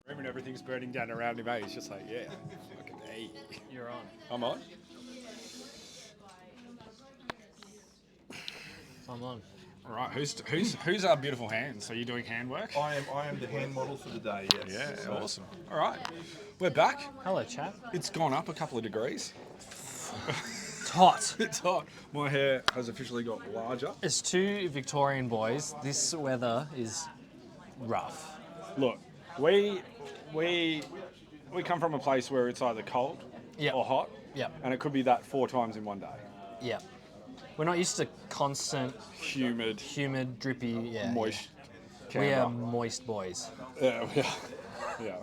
room and everything's burning down around him, He's just like, yeah, fucking hey. You're on. I'm on. I'm on. All right, who's our beautiful hands? Are you doing handwork? I am the hand model for the day, yes. Yeah, So, awesome. All right, we're back. Hello, chap. It's gone up a couple of degrees. It's hot. It's hot. My hair has officially got larger. As two Victorian boys, this weather is rough. Look, we come from a place where it's either cold Yep. or hot, Yep. and it could be that 4 times in one day. Yep. We're not used to constant, Humid, drippy, moist. Yeah. We are Canberra. moist boys. Yeah, we are. Yeah.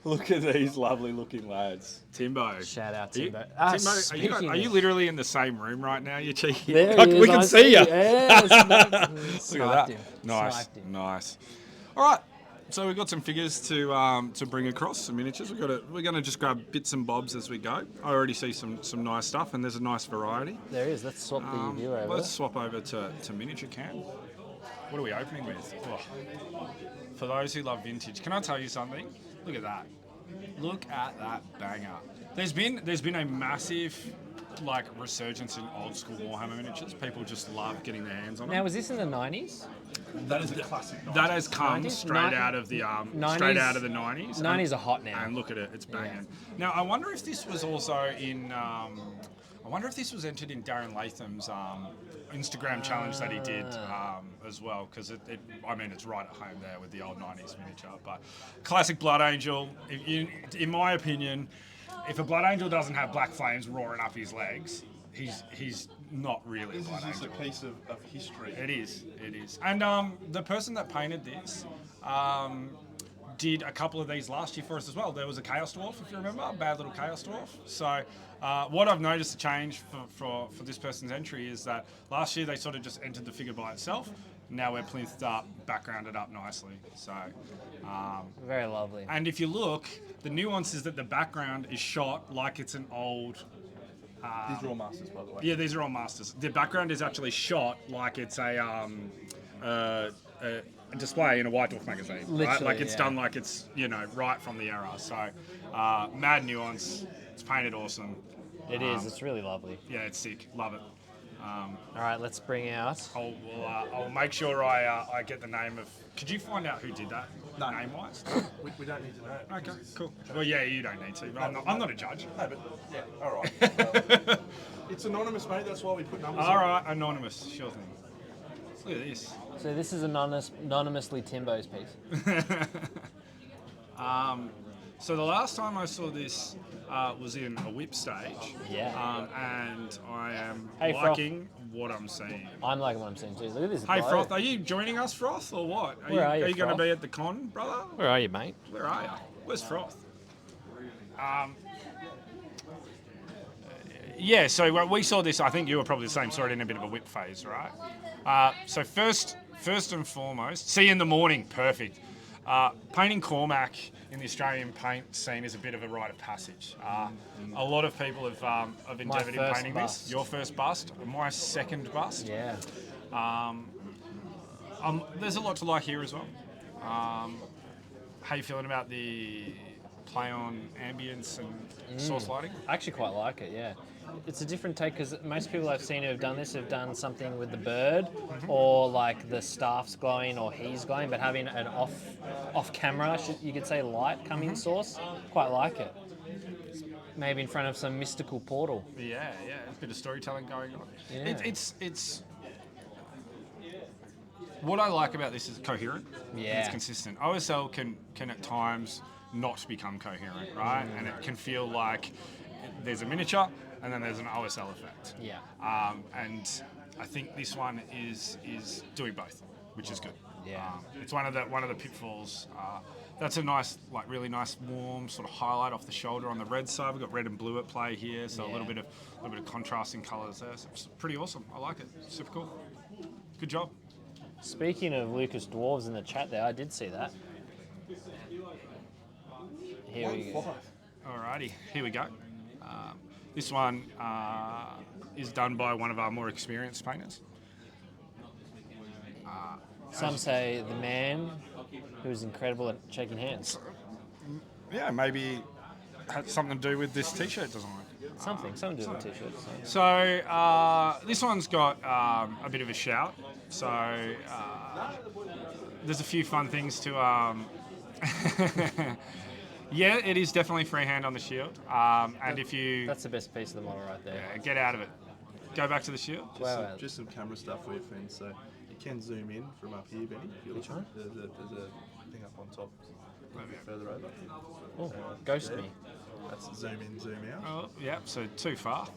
Look at these lovely looking lads. Timbo. Shout out, Are you- Timbo. Timbo, are you literally in the same room right now? You cheeky. There Like, he is, we can I see you. Yeah, Look at sniped that. him. Nice, Sniped him. nice. All right. So we've got some figures to bring across, some miniatures. We're going to just grab bits and bobs as we go. I already see some nice stuff, and there's a nice variety. There is. Let's swap the view over. Let's swap over to miniature cam. What are we opening with? Oh. For those who love vintage, can I tell you something? Look at that. Look at that banger. There's been a massive resurgence in old school Warhammer miniatures. People just love getting their hands on them. Now, was this in the 90s? that is a classic. That has come 90s? straight out of the 90s. 90s are hot now. And look at it, it's banging. Now I wonder if this was also in. I wonder if this was entered in Darren Latham's Instagram challenge that he did as well, because it's right at home there with the old 90s miniature. But classic Blood Angel, in my opinion, if a Blood Angel doesn't have black flames roaring up his legs, he's not really a Blood This is Angel. a piece of history. It is. And the person that painted this did a couple of these last year for us as well. There was a Chaos Dwarf, if you remember, a bad little Chaos Dwarf. So what I've noticed a change for this person's entry is that last year they sort of just entered the figure by itself. Now we're plinth up, backgrounded up nicely. So, Very lovely. and if you look, the nuance is that the background is shot like it's an old. These are all masters, by the way. Yeah, these are all masters. The background is actually shot like it's a display in a White Dwarf magazine, right? Literally, Like it's yeah. done like it's right from the era. So mad nuance. It's painted awesome. It is. It's really lovely. Yeah, it's sick. Love it. All right, let's bring out. I'll make sure I get the name of. Could you find out who did that? No. Name wise. We don't need to know. Okay, cool. Well, yeah, you don't need to. But I'm not a judge. No, but yeah, all right. It's anonymous, mate. That's why we put numbers. All right, anonymous. Sure thing. Look at this. So this is anonymously Timbo's piece. So the last time I saw this was in a whip stage. Yeah. And I am Hey, Froth. liking what I'm seeing. I'm liking what I'm seeing too. Look at this. Hey, bloke. Froth, are you joining us, Froth, or what? Where are you, Are you going to Froth? be at the con, brother? Where are you, mate? Where are you? Where's Froth? Yeah, so when we saw this, I think you were probably the same, saw it in a bit of a whip phase, right? So first and foremost, see you in the morning, perfect. Painting Cormac in the Australian paint scene is a bit of a rite of passage. A lot of people have endeavoured in first painting bust. this. Your first bust, my second bust. Yeah. There's a lot to like here as well. How you feeling about the play on ambience and source lighting? I actually quite like it, yeah. It's a different take because most people I've seen who have done this have done something with the bird or like the staff's glowing or he's glowing, but having an off camera, you could say, light coming source, quite like it. Maybe in front of some mystical portal. Yeah, a bit of storytelling going on. Yeah. It's what I like about this is coherent. And Yeah. it's consistent. OSL can at times not become coherent, right? And it can feel like there's a miniature and then there's an OSL effect. Yeah. And I think this one is doing both, which is good. Yeah. It's one of the pitfalls. That's a nice, really nice, warm sort of highlight off the shoulder on the red side. We've got red and blue at play here, so a little bit of contrasting colours there. So it's pretty awesome. I like it. Super cool. Good job. Speaking of Lucas Dwarves in the chat there, I did see that. Here we go. Alrighty, here we go. This one is done by one of our more experienced painters. Some say the man who's incredible at shaking hands. yeah, maybe had something to do with this T-shirt design. Something to do with t-shirts. So this one's got a bit of a shout. So there's a few fun things to. Yeah, it is definitely freehand on the shield. And if you That's the best piece of the model right there. get out of it, go back to the shield. Wow. Just some camera stuff for your friends. So you can zoom in from up here, Benny. If you look, there's a thing up on top. A bit further over. Oh, ghost me. That's zoom in, zoom out. Oh, yeah, so too far.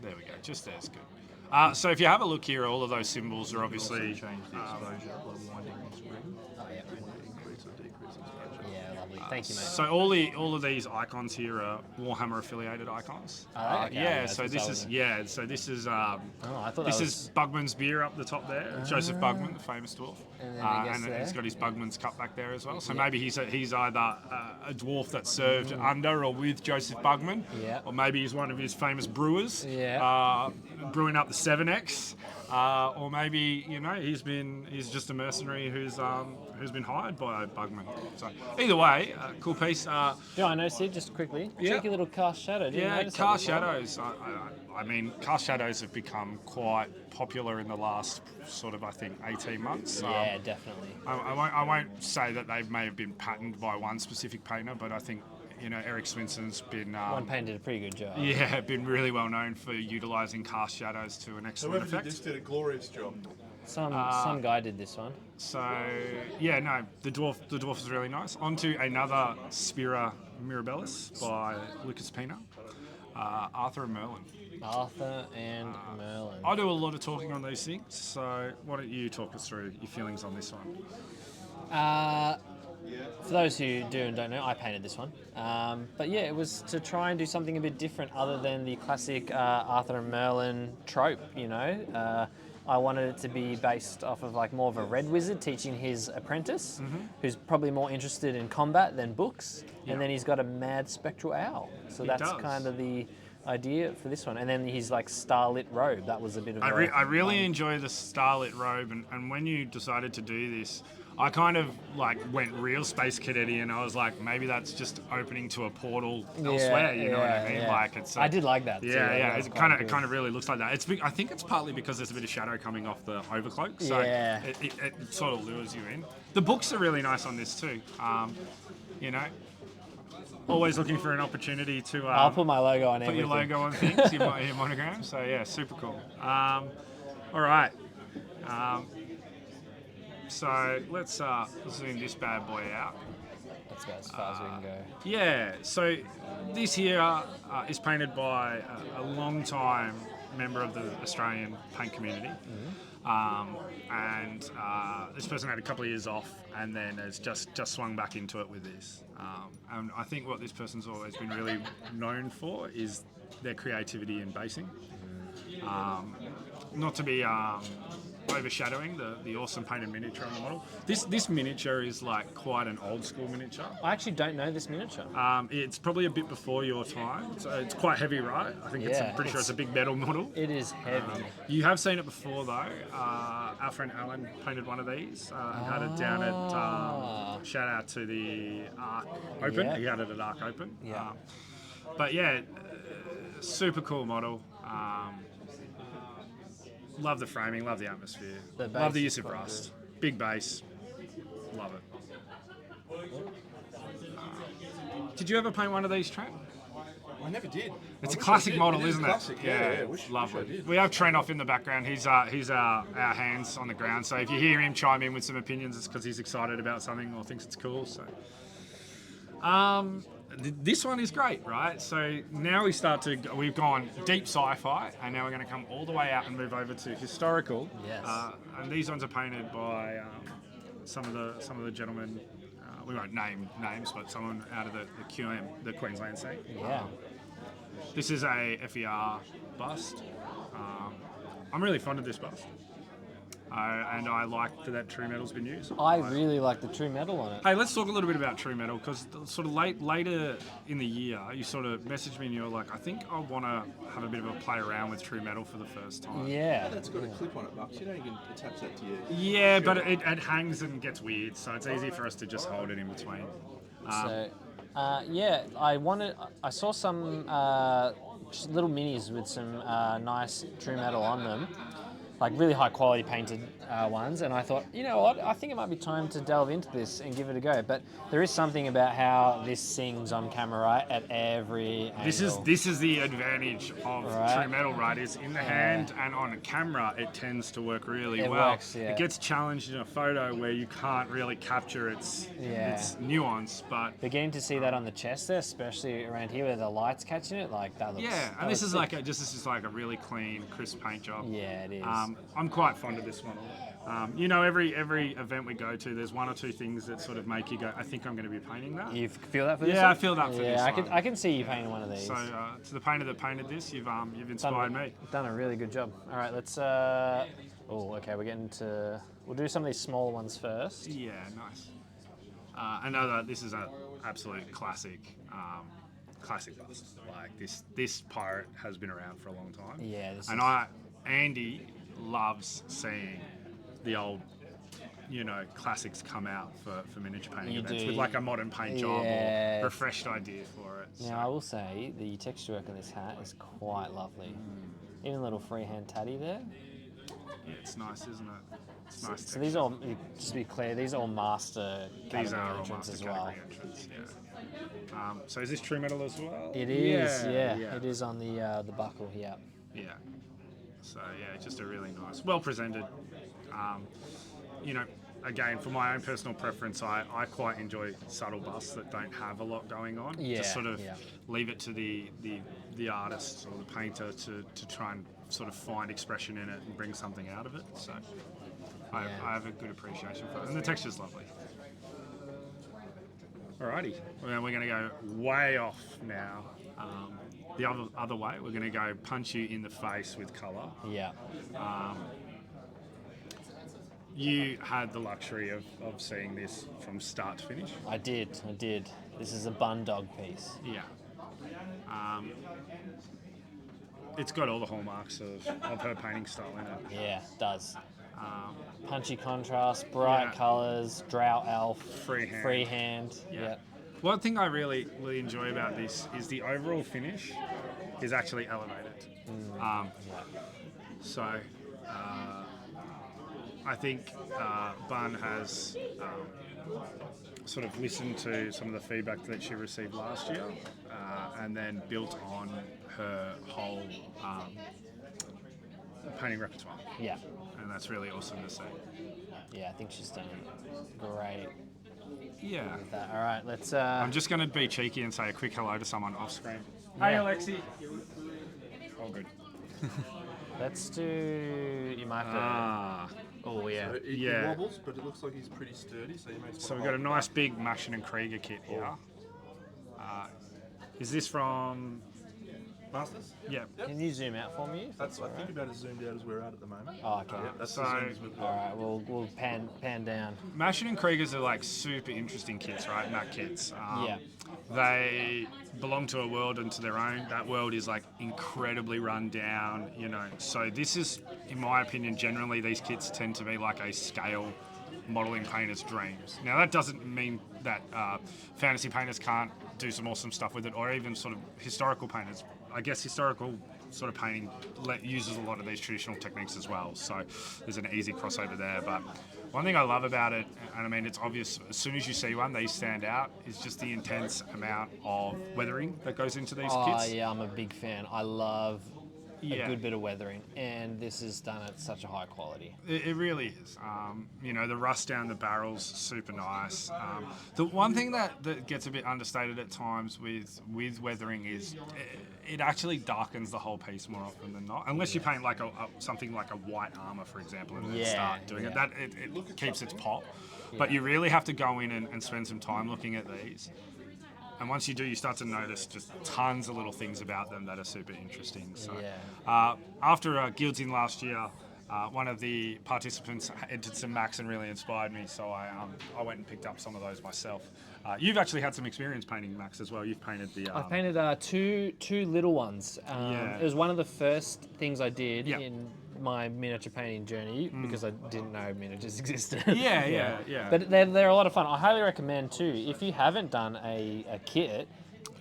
There we go, just there's good. So if you have a look here, all of those symbols are obviously. Change the exposure, a little winding on screen. Oh, yeah. Increase or decrease exposure. Yeah, lovely. Thank you, mate. So all of these icons here are Warhammer affiliated icons. Oh, okay. Yeah, Yeah, so that's this what is so this is Oh, I thought this that is Bugman's beer up the top there. Joseph Bugman, the famous dwarf, And then I guess and there. he's got his Bugman's cup back there as well. So maybe he's either a dwarf that served under or with Joseph Bugman, Yeah. or maybe he's one of his famous brewers, Yeah. brewing up the 7X. Or maybe he's just a mercenary who's been hired by Bugman. So either way, cool piece. Do you know what I noticed here, just quickly? Yeah. Cheeky little cast shadow. Did you Yeah, notice cast that? shadows. I mean, cast shadows have become quite popular in the last sort of 18 months. Yeah, definitely. I won't say that they may have been patterned by one specific painter, but I think Eric Swinson's been One painter did a pretty good job. been really well known for utilising cast shadows to an excellent Whoever did effect. this did a glorious job. Some guy did this one. So yeah, no, the dwarf is really nice. On to another Spira Mirabilis by Lucas Pina, Arthur and Merlin. Arthur and Merlin. I do a lot of talking on these things, so why don't you talk us through your feelings on this one? For those who do and don't know, I painted this one. But yeah, it was to try and do something a bit different other than the classic Arthur and Merlin trope, I wanted it to be based off of like more of a red wizard teaching his apprentice, who's probably more interested in combat than books. Yeah. And then he's got a mad spectral owl. So He that's does. kind of the idea for this one. And then his like starlit robe. That was a bit of I really enjoy the starlit robe, and when you decided to do this, I kind of like went real Space Cadet-y, and I was like, maybe that's just opening to a portal elsewhere. You know what I mean? yeah. Like it's. I did like that. Too. Yeah. That was It quite kind good. of really looks like that. I think it's partly because there's a bit of shadow coming off the overcloak, so Yeah. it sort of lures you in. The books are really nice on this too. Always looking for an opportunity to. I'll put my logo on put everything. your logo on things, your monogram. So yeah, super cool. All right. So let's zoom this bad boy out. That's about as far as we can go. Yeah, so this here is painted by a long-time member of the Australian paint community. And this person had a couple of years off and then has just swung back into it with this. And I think what this person's always been really known for is their creativity in basing. Not to be overshadowing the awesome painted miniature on the model. This miniature is like quite an old school miniature. I actually don't know this miniature. It's probably a bit before your time. So it's quite heavy, right? I think Yeah, I'm pretty sure it's a big metal model. It is heavy. You have seen it before though. Our friend Alan painted one of these and had it down at, shout out to the Arc Open. Yeah. He had it at Arc Open. Yeah. But yeah, super cool model. Love the framing, love the atmosphere. The base Love the is use of quite rust. Big base. Love it. Did you ever paint one of these, Trent? I never did. It's I a wish classic I did. model, It is isn't classic. it? Yeah. Wish love I it. did. We have Trent off in the background. He's our hands on the ground. So if you hear him chime in with some opinions, it's because he's excited about something or thinks it's cool. So, this one is great, right? So now we've gone deep sci-fi, and now we're going to come all the way out and move over to historical. Yes. And these ones are painted by some of the gentlemen. We won't name names, but someone out of the QM, the Queensland scene. Yeah. This is a FER bust. I'm really fond of this bust. And I like that True Metal's been used. I really like the true metal on it. Hey, let's talk a little bit about True Metal, because sort of later in the year, you sort of messaged me and you were like, I think I want to have a bit of a play around with True Metal for the first time. Yeah. That's got a clip on it, Buckz. You know you can attach that to your... Yeah, but it hangs and gets weird, so it's easy for us to just hold it in between. I saw some just little minis with some nice true metal on them, like really high quality painted ones, and I thought, you know what, I think it might be time to delve into this and give it a go. But there is something about how this sings on camera, right, at every angle. This is the advantage of Right. true metal, right? Is in the hand and on a camera, it tends to work really It well. works, yeah. It gets challenged in a photo where you can't really capture its nuance, but Beginning to see that on the chest there, especially around here where the light's catching it, like that looks. yeah. that And this looks is sick. this is like a really clean, crisp paint job. Yeah, it is. I'm quite fond of this model. Every event we go to, there's one or two things that sort of make you go, I think I'm going to be painting that. You feel that for this? Yeah, one? I feel that for this one. I can see you painting one of these. So to the painter that painted this, you've inspired me. Done a really good job. All right, let's. Okay, we're getting to. We'll do some of these smaller ones first. Yeah, nice. This is an absolute classic bust. Like this pirate has been around for a long time. Yeah, Andy loves seeing the old, classics come out for miniature painting events with like a modern paint job or refreshed idea for it. Now I will say the texture work on this hat is quite lovely. Even a little freehand tatty there. Yeah, it's nice, isn't it? It's nice. So these all, just to be clear, these are all master These are category all entrants master as well. category entrants. Yeah. So is this true metal as well? It is, Yeah. It is on the buckle here. Yeah. So just a really nice, well presented. Again, for my own personal preference, I quite enjoy subtle busts that don't have a lot going on. Yeah, Just sort of yeah. leave it to the artist or the painter to try and sort of find expression in it and bring something out of it. So I have a good appreciation for it, and the texture's lovely. Alrighty, well, we're going to go way off now. The other way, we're going to go punch you in the face with colour. Yeah. You had the luxury of seeing this from start to finish. I did. This is a bun dog piece. Yeah. It's got all the hallmarks of her painting style in it. Yeah, it does. Punchy contrast, bright colours, drought elf, freehand. Yeah. One thing I really enjoy about this is the overall finish is actually elevated. So I think Bun has sort of listened to some of the feedback that she received last year and then built on her whole painting repertoire. Yeah. And that's really awesome to see. Yeah, I think she's done great. Yeah. With that. All right, let's. I'm just going to be cheeky and say a quick hello to someone off screen. Hey, Alexi. All good. Let's do. You might have to. Oh yeah. So he wobbles, but it looks like he's pretty sturdy. So we've got a nice big Maschen and Krieger kit here. Is this from Masters? Yeah. Can you zoom out for me? I think about as zoomed out as we're at the moment. Oh, okay. That's So- the zooms we've got. All right, we'll pan down. Maschen and Kriegers are like super interesting kits, right? Mac kits. Yeah. They belong to a world unto their own. That world is like incredibly run down, So this is, in my opinion, generally these kits tend to be like a scale modelling painter's dreams. Now that doesn't mean that fantasy painters can't do some awesome stuff with it, or even sort of historical painters. I guess historical sort of painting uses a lot of these traditional techniques as well, so there's an easy crossover there. But one thing I love about it, and I mean it's obvious as soon as you see one, these stand out, is just the intense amount of weathering that goes into these kits. Oh yeah, I'm a big fan. I love Yeah. a good bit of weathering, and this is done at such a high quality. It really is. The rust down the barrel's super nice. The one thing that gets a bit understated at times with weathering is it actually darkens the whole piece more often than not. Unless you paint like something like a white armor, for example, and then start doing it. It keeps its pop. But you really have to go in and spend some time looking at these. And once you do, you start to notice just tons of little things about them that are super interesting. So, after Guilds in last year, one of the participants entered some Macs and really inspired me. So I went and picked up some of those myself. You've actually had some experience painting Macs as well. You've painted the. I've painted two little ones. It was one of the first things I did my miniature painting journey because I didn't know miniatures existed. Yeah. But they're a lot of fun. I highly recommend too. If you haven't done a kit,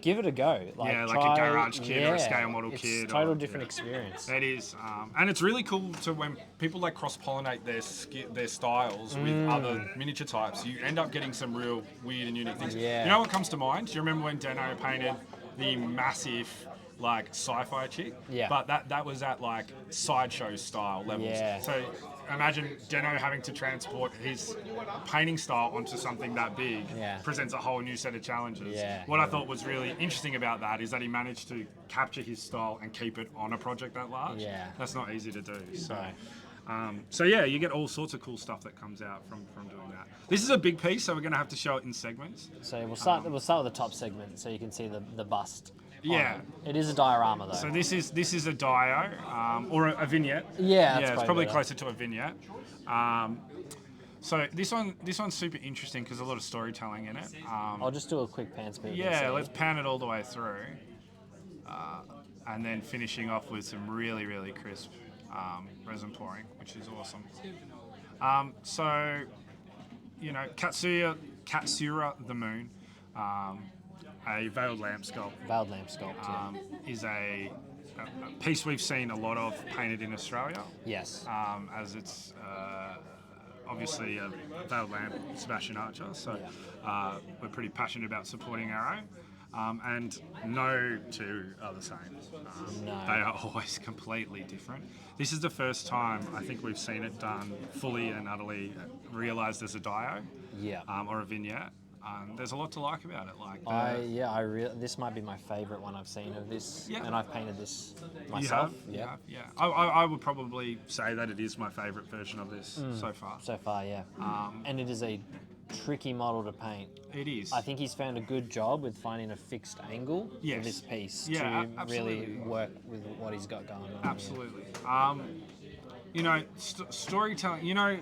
give it a go. Like, Yeah, like try, a garage kit or a scale model it's kit. It's a total or, different yeah. experience. It is, and it's really cool to when people like cross-pollinate their styles with other miniature types. You end up getting some real weird and unique things. Yeah. You know what comes to mind? Do you remember when Deno painted the massive like sci-fi chick? Yeah. But that was at like sideshow style levels. Yeah. So imagine Deno having to transport his painting style onto something that big. Yeah. Presents a whole new set of challenges. Yeah. What I thought was really interesting about that is that he managed to capture his style and keep it on a project that large. Yeah. That's not easy to do. So, No. so yeah, you get all sorts of cool stuff that comes out from doing that. This is a big piece, so we're going to have to show it in segments. So we'll start with the top segment so you can see the bust. Yeah. It is a diorama though. So this is a dio or a vignette. Yeah, it's that's probably better. closer to a vignette. So this one's super interesting because there's a lot of storytelling in it. I'll just do a quick pan speed. Yeah, let's pan it all the way through, and then finishing off with some really, really crisp resin pouring, which is awesome. So, you know, Katsura the Moon, a veiled lamp sculpt, Veiled lamp sculpt. is a piece we've seen a lot of painted in Australia, Yes. as it's obviously a veiled lamp, Sebastian Archer, so we're pretty passionate about supporting our own. And no two are the same. No. They are always completely different. This is the first time I think we've seen it done fully and utterly realised as a dio Yeah. or a vignette. There's a lot to like about it. Like This might be my favourite one I've seen of this, Yeah. and I've painted this you myself. have, yeah. I would probably say that it is my favourite version of this so far. So far, yeah. And it is a tricky model to paint. It is. I think he's found a good job with finding a fixed angle for Yes. this piece Yeah, to absolutely. really work with what he's got going on. Absolutely. You know, storytelling, you know,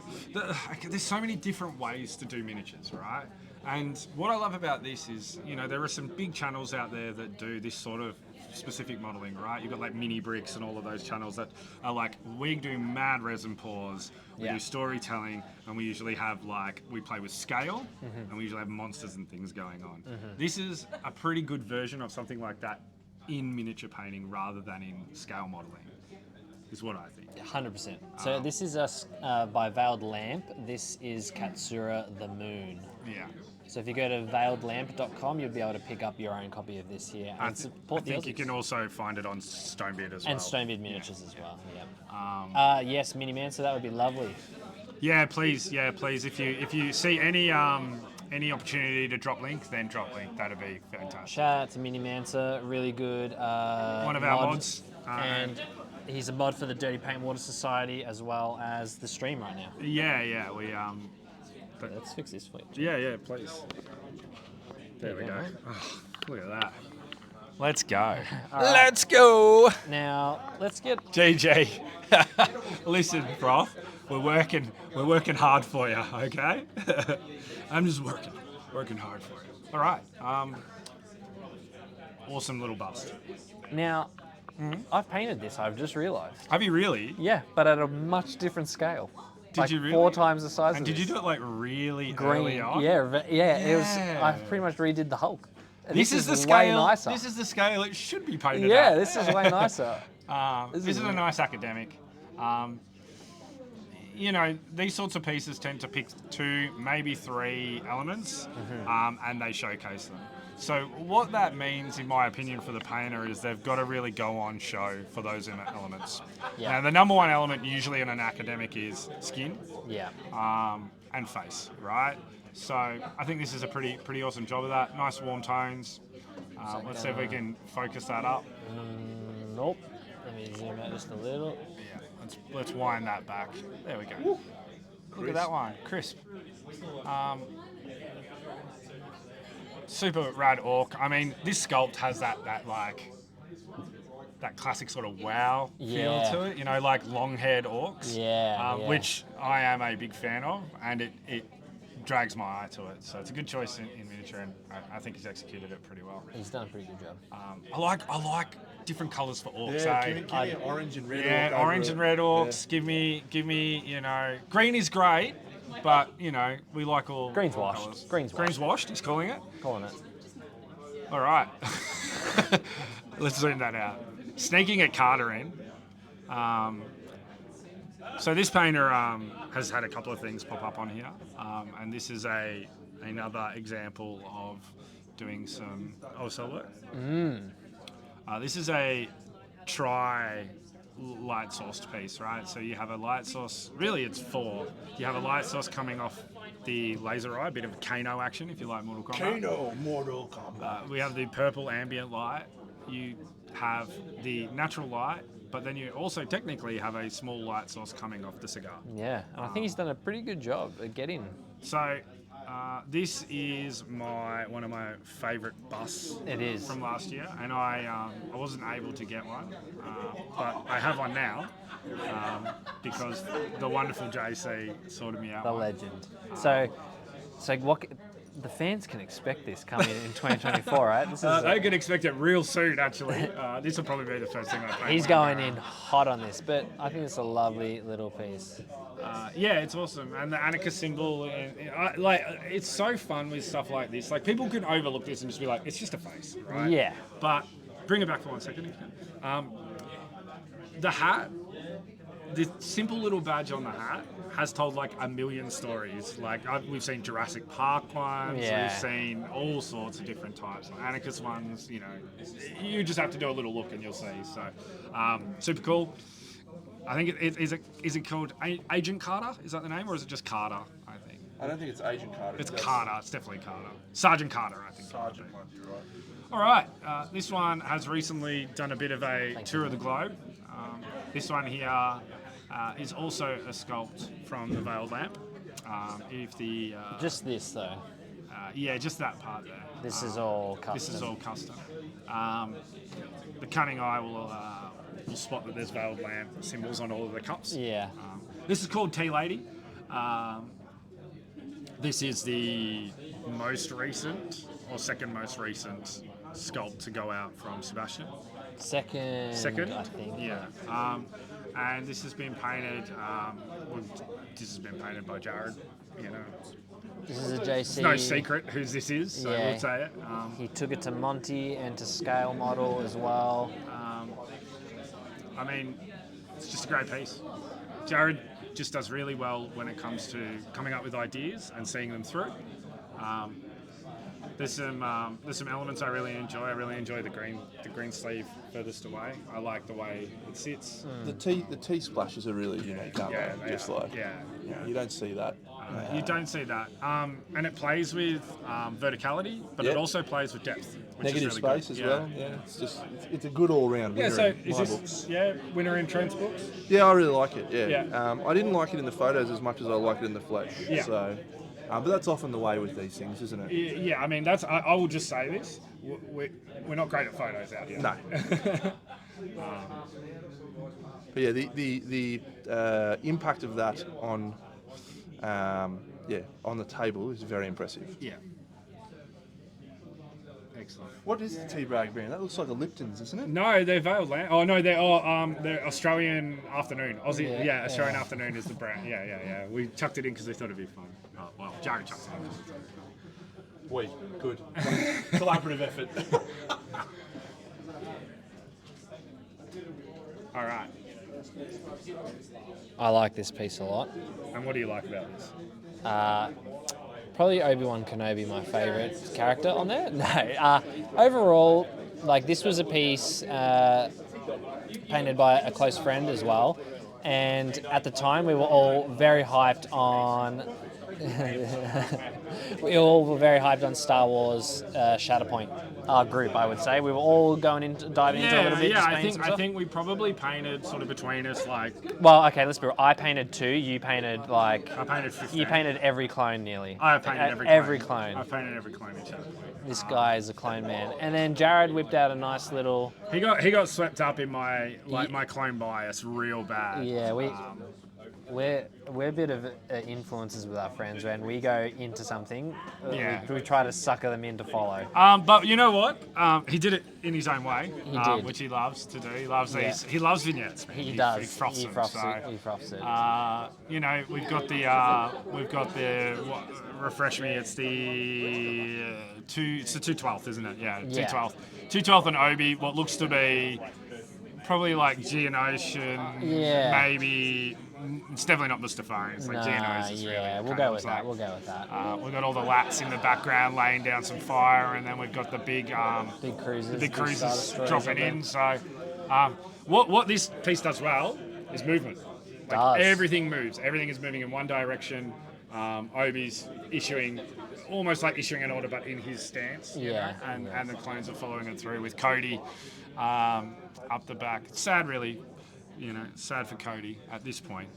there's so many different ways to do miniatures, right? And what I love about this is, you know, there are some big channels out there that do this sort of specific modelling, right? You've got like Mini Bricks and all of those channels that are like, we do mad resin pours, we Yeah. do storytelling, and we usually have like, we play with scale, and we usually have monsters and things going on. This is a pretty good version of something like that in miniature painting rather than in scale modelling, is what I think. 100%. So this is us by Veiled Lamp. This is Katsura the Moon. Yeah. So if you go to veiledlamp.com, you'll be able to pick up your own copy of this here and I support the think you Aussies. can also find it on Stonebeard as well. And Stonebeard miniatures as well. Yeah. Yes, Mini Man. So that would be lovely. Yeah, please. Yeah, please. If you see any opportunity to drop link, then drop link. That'd be fantastic. Shout out to Mini Mansa, really good. One of our mods. And he's a mod for the Dirty Paint Water Society as well as the stream right now. Yeah. We Let's fix this for you. Yeah, please. There we you go. go. Oh, look at that. Let's go. Let's go. Now let's get. GG. Listen, Prof. We're working hard for you. Okay. I'm just working hard for you. All right. Awesome little bust. Now, I've painted this. I've just realised. Have you really? Yeah, but at a much different scale. Did you really? 4 times the size And of did you this. do it like really Green? early on? Yeah. It was. Yeah. I pretty much redid the Hulk. This is the way scale. nicer. This is the scale it should be painted Yeah, at. this is way nicer. This is a nice academic. You know, these sorts of pieces tend to pick 2, maybe 3 elements, and they showcase them. So what that means, in my opinion, for the painter is they've got to really go on show for those elements. Yeah. Now, the number one element usually in an academic is skin Yeah. and face, right? So I think this is a pretty awesome job of that. Nice warm tones. Let's see if we can focus that up. Nope. Let me zoom out just a little. Yeah, let's wind that back. There we go. Look at that one, crisp. Super rad orc. I mean, this sculpt has that classic sort of wow feel Yeah. to it. You know, like long-haired orcs. Yeah. Which I am a big fan of, and it drags my eye to it. So it's a good choice in miniature, and I think he's executed it pretty well. He's done a pretty good job. I like different colours for orcs. Yeah, eh? give me an orange and red. Yeah, orc over orange it. and red orcs. Give me, you know, green is great, but you know, we like all Green's all washed. colours. Green's Green's washed. He's calling it. Calling it. All right. Let's zoom that out. Sneaking a Carter in. So this painter has had a couple of things pop up on here, and this is another example of doing some OSL work. This is a light sourced piece, right? So you have a light source, really it's 4. You have a light source coming off the laser eye, a bit of Kano action if you like Mortal Kombat. Mortal Kombat. We have the purple ambient light. You have the natural light, but then you also technically have a small light source coming off the cigar. Yeah, and I think he's done a pretty good job at getting. So this is one of my favourite busts. It is. From last year, and I wasn't able to get one, but I have one now because the wonderful JC sorted me out. The one. legend. So what? The fans can expect this coming in 2024, right? This is They can expect it real soon, actually. This will probably be the first thing I paint. he's going in hot on this, but I think it's a lovely little piece. Yeah, it's awesome, and the Anarchist symbol, it's so fun with stuff like this. Like people can overlook this and just be like, it's just a face, right? Yeah. But bring it back for 1 second, if you can. The hat, the simple little badge on the hat has told like a million stories. Like we've seen Jurassic Park ones, Yeah. we've seen all sorts of different types. Anarchist ones, you know, you just have to do a little look and you'll see. So super cool. I think is it called Agent Carter? Is that the name, or is it just Carter? I think I don't think it's Agent Carter. it's Carter. It's definitely Carter. Sergeant Carter, I think. Sergeant might be right. All right, this one has recently done a bit of a tour of the globe. This one here is also a sculpt from the Veiled Lamp. If the Just this though. yeah, just that part there. This is all custom. This is all custom. The cunning eye will spot that there's Veiled Lamp symbols on all of the cups. Yeah. This is called Tea Lady. This is the most recent or second most recent sculpt to go out from Sebastian. Second, I think. Yeah. And this has been painted. This has been painted by Jared. You know, This is a JC. it's no secret whose this is. So Yeah. we'll say it. He took it to Monty and to Scale Model as well. I mean, it's just a great piece. Jared just does really well when it comes to coming up with ideas and seeing them through. There's some elements I really enjoy. I really enjoy the green sleeve furthest away. I like the way it sits. The T splashes are really unique, aren't Yeah, they? they Just are. like Yeah. you don't see that. You don't see that. And it plays with verticality, but it Yeah. also plays with depth. Which Negative is really space good. as well. Yeah, it's a good all round. Yeah, so in is my this books. winner in Trent's books? Yeah, I really like it. Yeah. Yeah. I didn't like it in the photos as much as I like it in the flesh. Yeah. So, but that's often the way with these things, isn't it? Yeah, I mean, I will just say this. We're not great at photos out here. No. But yeah, the impact of that on on the table is very impressive. Yeah. Excellent. What is the tea bag brand? That looks like a Lipton's, isn't it? No, they're Veiled Lamp. Oh no, they're Australian Afternoon. Aussie, Yeah. Australian Afternoon is the brand. Yeah. We chucked it in because they thought it'd be fun. Oh, well, Jared chucked it in because he thought it'd be fun. Good. Collaborative effort. All right. I like this piece a lot. And what do you like about this? Probably Obi-Wan Kenobi, my favourite character on there. No, overall, like this was a piece painted by a close friend as well, and at the time we were all very hyped on. We all were very hyped on Star Wars Shatterpoint. Our group, I would say, we were all diving into a little bit. Yeah, just I painting some I stuff. think we probably painted sort of between us like Well, okay, let's be real. I painted 2. You painted like. I painted 15. You painted every clone nearly. I have painted every clone. clone. I've painted every clone in Shatterpoint. This guy is a clone man. And then Jared whipped out a nice little. He got swept up in my clone bias real bad. Yeah, we. we're a bit of influencers with our friends. When we go into something, Yeah. we try to sucker them in to follow. But you know what? He did it in his own way, He did. which he loves to do. He loves Yeah. these. He loves vignettes. Man. He does. He froths He them. froths So, it. He froths it. you know, we've got the what, refresh me. It's the It's the 212th, isn't it? Yeah, Yeah. 212th. 212th and Obi. What looks to be probably like Geonosian. Yeah. Maybe. It's definitely not Mustafarian. It's like Geonos. It's yeah, really we'll go with that. We'll go with that. We've got all the lats in the background laying down some fire, and then we've got the big Big big cruisers Star Destroyers dropping up there. in. So, what this piece does well is movement. Like Does. everything moves. Everything is moving in one direction. Obi's almost like issuing an order, but in his stance. you Yeah, know, and the clones are following it through with Cody up the back. It's sad, really. You know, sad for Cody at this point,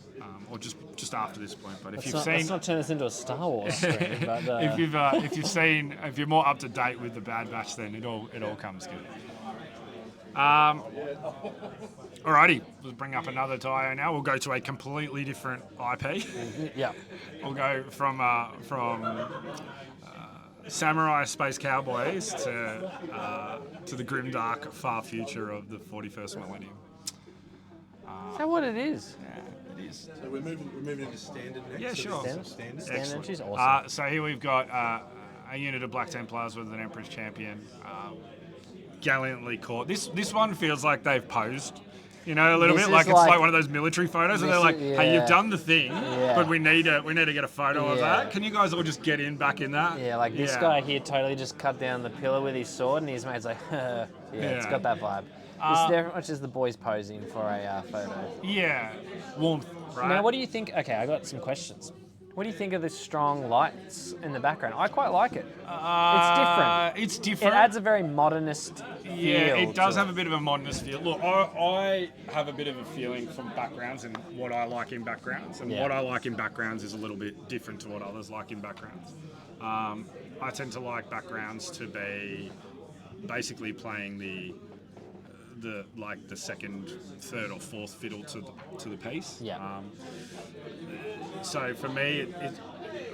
or just after this point. But if Let's not turn this into a Star Wars screen. But, if you're more up to date with the Bad Batch, then it all comes good. Alrighty, let's bring up another Dio now. We'll go to a completely different IP. yeah. We'll go from samurai space cowboys to the grimdark far future of the 41st millennium. Is that what it is? Yeah, it is. So we're moving into standard next. Yeah, So sure. this is Standard. Standard entries? Awesome. So here we've got a unit of Black Templars with an Emperor's Champion, gallantly caught. This one feels like they've posed, you know, a little This bit is like it's like- like one of those military photos, and they're this like, is- "Hey, yeah. you've done the thing, Yeah. but we need to get a photo of Yeah. that. Can you guys all just get in back in that?" Yeah, like this guy here totally just cut down the pillar with his sword, and his mate's like, yeah, it's Yeah. got that vibe. This very much is the boys posing for a photo. Yeah, warmth, right? Now, what do you think? Okay, I got some questions. What do you think of the strong lights in the background? I quite like it. It's different. It's It different. adds a very modernist feel. Yeah, it does to have a bit of a modernist feel. Look, I have a bit of a feeling from backgrounds and what I like in backgrounds, and Yeah. what I like in backgrounds is a little bit different to what others like in backgrounds. I tend to like backgrounds to be basically playing the second, third, or fourth fiddle to the piece. Yeah. So for me,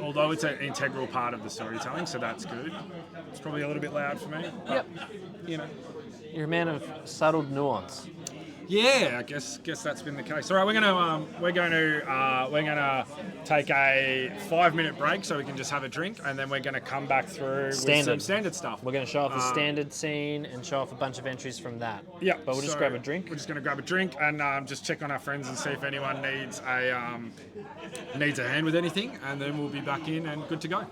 although it's an integral part of the storytelling, so that's good. It's probably a little bit loud for me. But, Yep. you know. You're a man of subtle nuance. Yeah, I guess that's been the case. All right, we're gonna take a 5-minute break so we can just have a drink, and then we're gonna come back through with some standard stuff. We're going to show off the standard scene and show off a bunch of entries from that. Yeah, But we'll just grab a drink. We're just gonna grab a drink and just check on our friends and see if anyone needs a hand with anything, and then we'll be back in and good to go.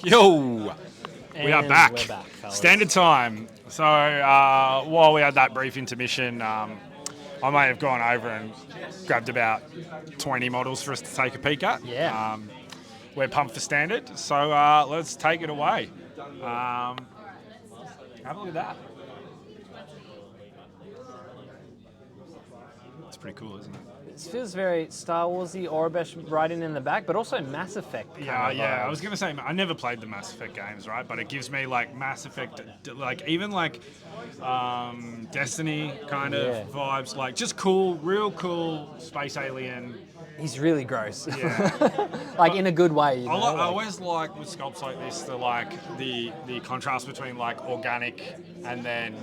Yo! We are And back. We're back, fellas. Standard time. So while we had that brief intermission, I might have gone over and grabbed about 20 models for us to take a peek at. Yeah. We're pumped for standard, so let's take it away. Have a look at that. It's pretty cool, isn't it? It feels very Star Warsy, Aurebesh riding in the back, but also Mass Effect. Yeah. I was gonna say I never played the Mass Effect games, right? But it gives me like Mass Effect, like even like Destiny kind of vibes, like just cool, real cool space alien. He's really gross. Yeah. Like in a good way. You know? I always like with sculpts like this the contrast between like organic and then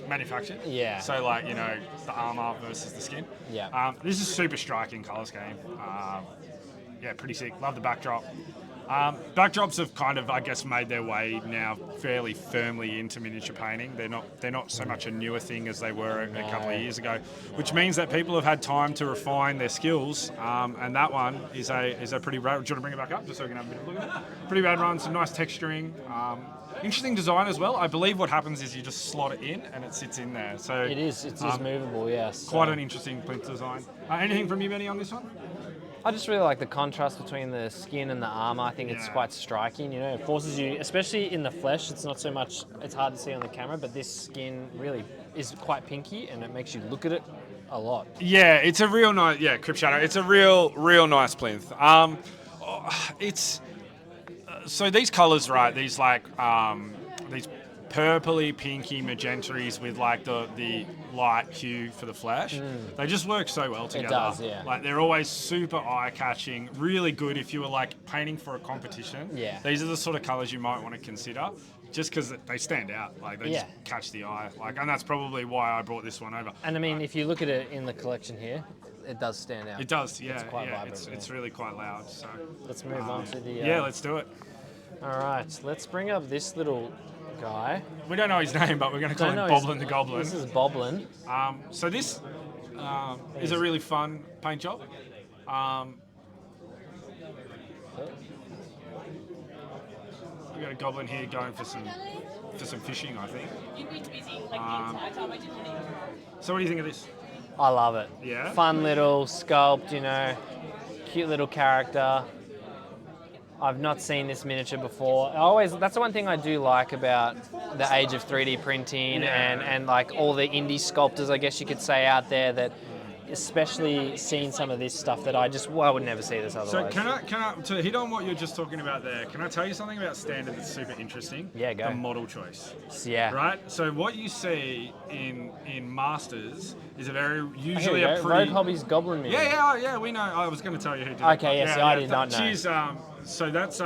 manufactured. Yeah. So like the armor versus the skin. Yeah. This is super striking color scheme. Yeah, pretty sick. Love the backdrop. Backdrops have kind of, I guess, made their way now fairly firmly into miniature painting. They're not so much a newer thing as they were a couple of years ago, which means that people have had time to refine their skills. And that one is a pretty rad. Do you want to bring it back up just so we can have a bit of a look at it? Pretty rad run, some nice texturing. Interesting design as well. I believe what happens is you just slot it in and it sits in there. So it is. It's movable. Yes. Quite an interesting plinth design. Anything from you, Benny, on this one? I just really like the contrast between the skin and the armor. I think it's quite striking. It forces you, especially in the flesh. It's not so much. It's hard to see on the camera, but this skin really is quite pinky, and it makes you look at it a lot. Yeah, it's a real nice. Yeah, Crypt Shadow. It's a real nice plinth. It's so these colors, right? These these purpley, pinky, magentaries with like the light hue for the flesh. They just work so well together. It does, yeah. Like they're always super eye-catching, really good if you were like painting for a competition. Yeah. These are the sort of colors you might want to consider just because they stand out. Like they just catch the eye. Like, and that's probably why I brought this one over. And I mean, if you look at it in the collection here, it does stand out. It does, yeah. It's quite vibrant, it's really quite loud. So let's move on to the. Yeah, let's do it. All right, let's bring up this little guy. We don't know his name, but we're going to call him Boblin the Goblin. This is Boblin. So this is a really fun paint job. We've got a goblin here going for some fishing, I think. So what do you think of this? I love it. Yeah? Fun little sculpt, cute little character. I've not seen this miniature before. That's the one thing I do like about the age of 3D printing and like all the indie sculptors, I guess you could say, out there, that especially seeing some of this stuff that I would never see this otherwise. So can I to hit on what you're just talking about there, can I tell you something about standard that's super interesting? Yeah, go. The model choice. Yeah. Right? So what you see in Masters is Rogue Hobby's Goblin Mirror. Yeah, we know. I was going to tell you who did it. Okay, yes, I did not know. She's so that's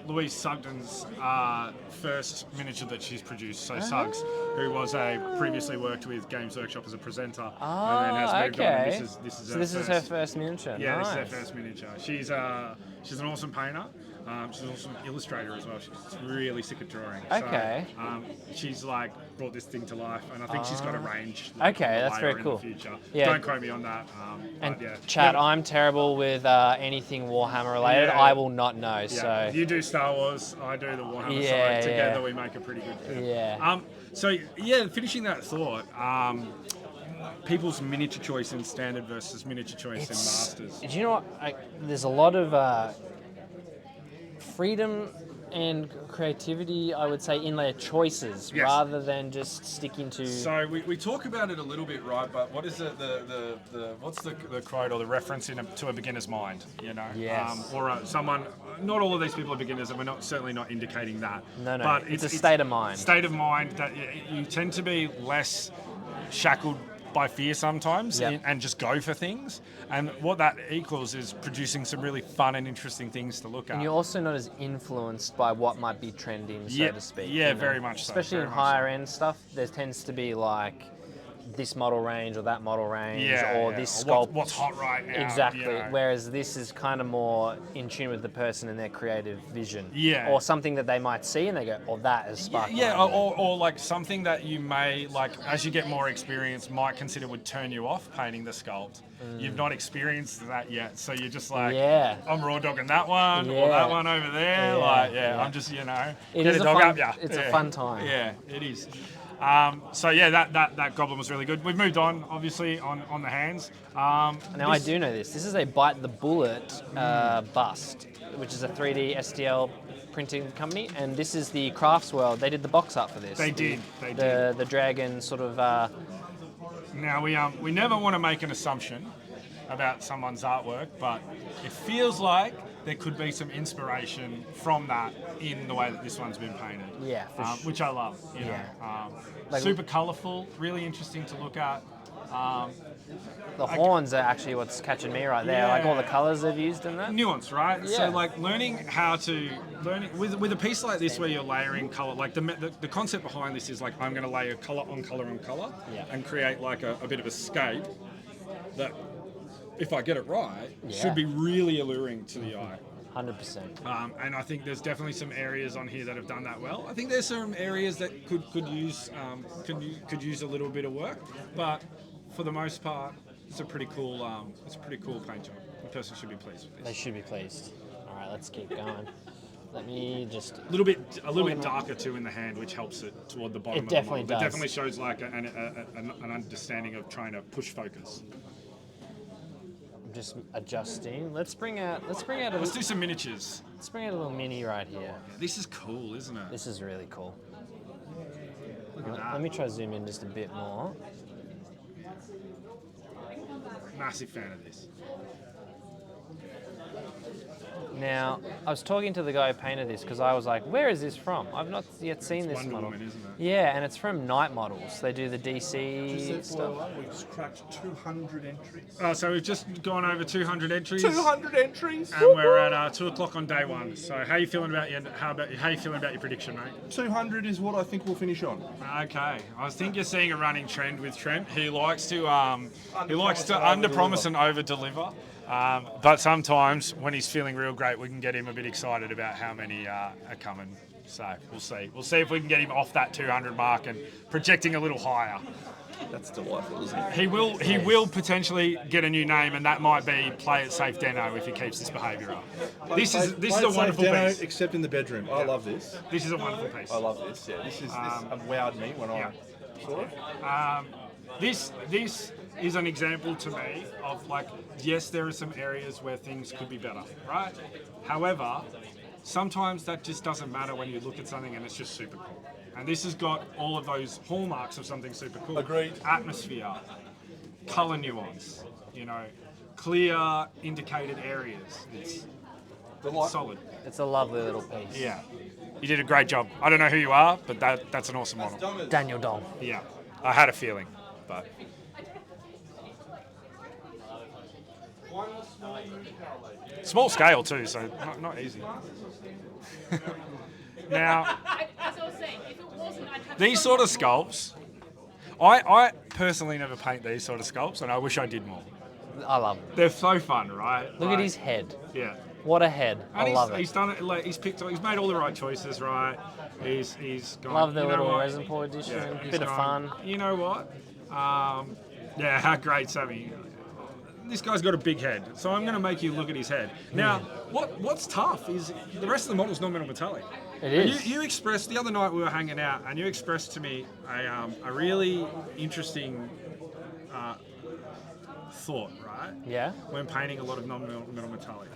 Louise Sugden's first miniature that she's produced. So Suggs, who was previously worked with Games Workshop as a presenter, and then has moved on. And this is her first miniature. Yeah, nice. This is her first miniature. She's an awesome painter. She's also an illustrator as well. She's really sick at drawing. Okay. So, she's like brought this thing to life, and I think she's got a range. Okay, that's very in cool. The future. Yeah. Don't quote me on that. And yeah. Chad, I'm terrible with anything Warhammer related. Yeah. I will not know. Yeah. So You do Star Wars, I do the Warhammer side. Together we make a pretty good film. Yeah. So finishing that thought, people's miniature choice in standard versus miniature choice in Masters. Do you know what? There's a lot of freedom and creativity, I would say, in their choices, rather than just sticking to. So we talk about it a little bit, right? But what is what's the quote or the reference to a beginner's mind? Yes. Or someone. Not all of these people are beginners, and we're certainly not indicating that. No. But it's a state of mind. State of mind that you tend to be less shackled by fear sometimes and just go for things. And what that equals is producing some really fun and interesting things to look at. And you're also not as influenced by what might be trending, so to speak. Yeah, very much so. Especially in higher end stuff, there tends to be like this model range or that model range Yeah, or yeah. this Or sculpt. what's hot right now. Exactly. You know. Whereas this is kind of more in tune with the person and their creative vision. Yeah. Or something that they might see and they go, "Oh, that is sparked." Yeah, my idea." or like something that you may, like, as you get more experience, might consider would turn you off painting the sculpt. You've not experienced that yet, so you're just like, Yeah. I'm raw dogging that one or Yeah. that one over there. Yeah, Like, yeah. I'm just, It get is a a dog fun- up ya. it's a Yeah. fun time. Yeah, it is. So yeah, that goblin was really good. We've moved on, obviously, on the hands. Now I do know this. This is a Bite the Bullet bust, which is a 3D STL printing company, and this is the Crafts World. They did the box art for this. They did. They did. The dragon sort of. Now we never want to make an assumption about someone's artwork, but it feels like there could be some inspiration from that in the way that this one's been painted. Yeah, for sure. Which I love. You Yeah. know, Like- super colourful, really interesting to look at. The horns are actually what's catching me right there. Like all the Yeah. colours they've used in that. Nuance, right? Yeah. So like learning with a piece like this where you're layering color, like the concept behind this is like I'm going to layer color on color on color, Yeah. and create like a bit of escape that, if I get it right, Yeah. should be really alluring to the eye. 100%. And I think there's definitely some areas on here that have done that well. I think there's some areas that could use a little bit of work, but for the most part, it's a pretty cool paint job. The person should be pleased with They this. should be pleased. All right, let's keep going. Let me just. A little bit darker too in the hand, which helps it toward the bottom. It of the definitely model. does. It definitely shows like an understanding of trying to push focus. I'm just adjusting. Let's bring out a Let's little, do some miniatures. let's bring out a little mini right here. This is cool, isn't it? This is really cool. Look at Let that. me try to zoom in just a bit more. Massive fan of this. Now, I was talking to the guy who painted this because I was like, where is this from? I've not yet seen this Wonder model. Woman, isn't it? Yeah, and it's from Night Models. They do the DC stuff. We've cracked 200 entries. So we've just gone over 200 entries. 200 entries. And we're at 2 o'clock on day one. So how you feeling about how you feeling about your prediction, mate? 200 is what I think we'll finish on. Okay, I think you're seeing a running trend with Trent. He likes to under-promise and over-deliver. But sometimes when he's feeling real great, we can get him a bit excited about how many are coming. So we'll see. We'll see if we can get him off that 200 mark and projecting a little higher. That's delightful, isn't it? He will potentially get a new name, and that might be Play It Safe Deno if he keeps this behaviour up. This is a wonderful piece. Except in the bedroom. I love this. This is a wonderful piece. I love this. Yeah, this wowed me when I saw it. This is an example to me of like, yes, there are some areas where things could be better, right? However, sometimes that just doesn't matter when you look at something and it's just super cool. And this has got all of those hallmarks of something super cool. Agreed. Atmosphere, color nuance, clear indicated areas. It's solid. It's a lovely little piece. Yeah. You did a great job. I don't know who you are, but that's an awesome model. Daniel Dong. Yeah. I had a feeling, but small scale too, so not easy. Now, As I was saying, if it wasn't, I'd have these sort of sculpts, I personally never paint these sort of sculpts, and I wish I did more. I love it. They're so fun, right? Look at his head. Yeah. What a head. And I love it. He's done it. Like, he's made all the right choices, right? He's gone. Love the you know little what? resin pool edition. Yeah, he's Bit of gone, fun. You know what? Yeah, how great, Sammy. This guy's got a big head, so I'm going to make you look at his head. Now, what's tough is the rest of the model's non-metal metallic. It And is. You expressed, the other night we were hanging out, and you expressed to me a really interesting thought, right? Yeah. When painting a lot of non-metal metallic,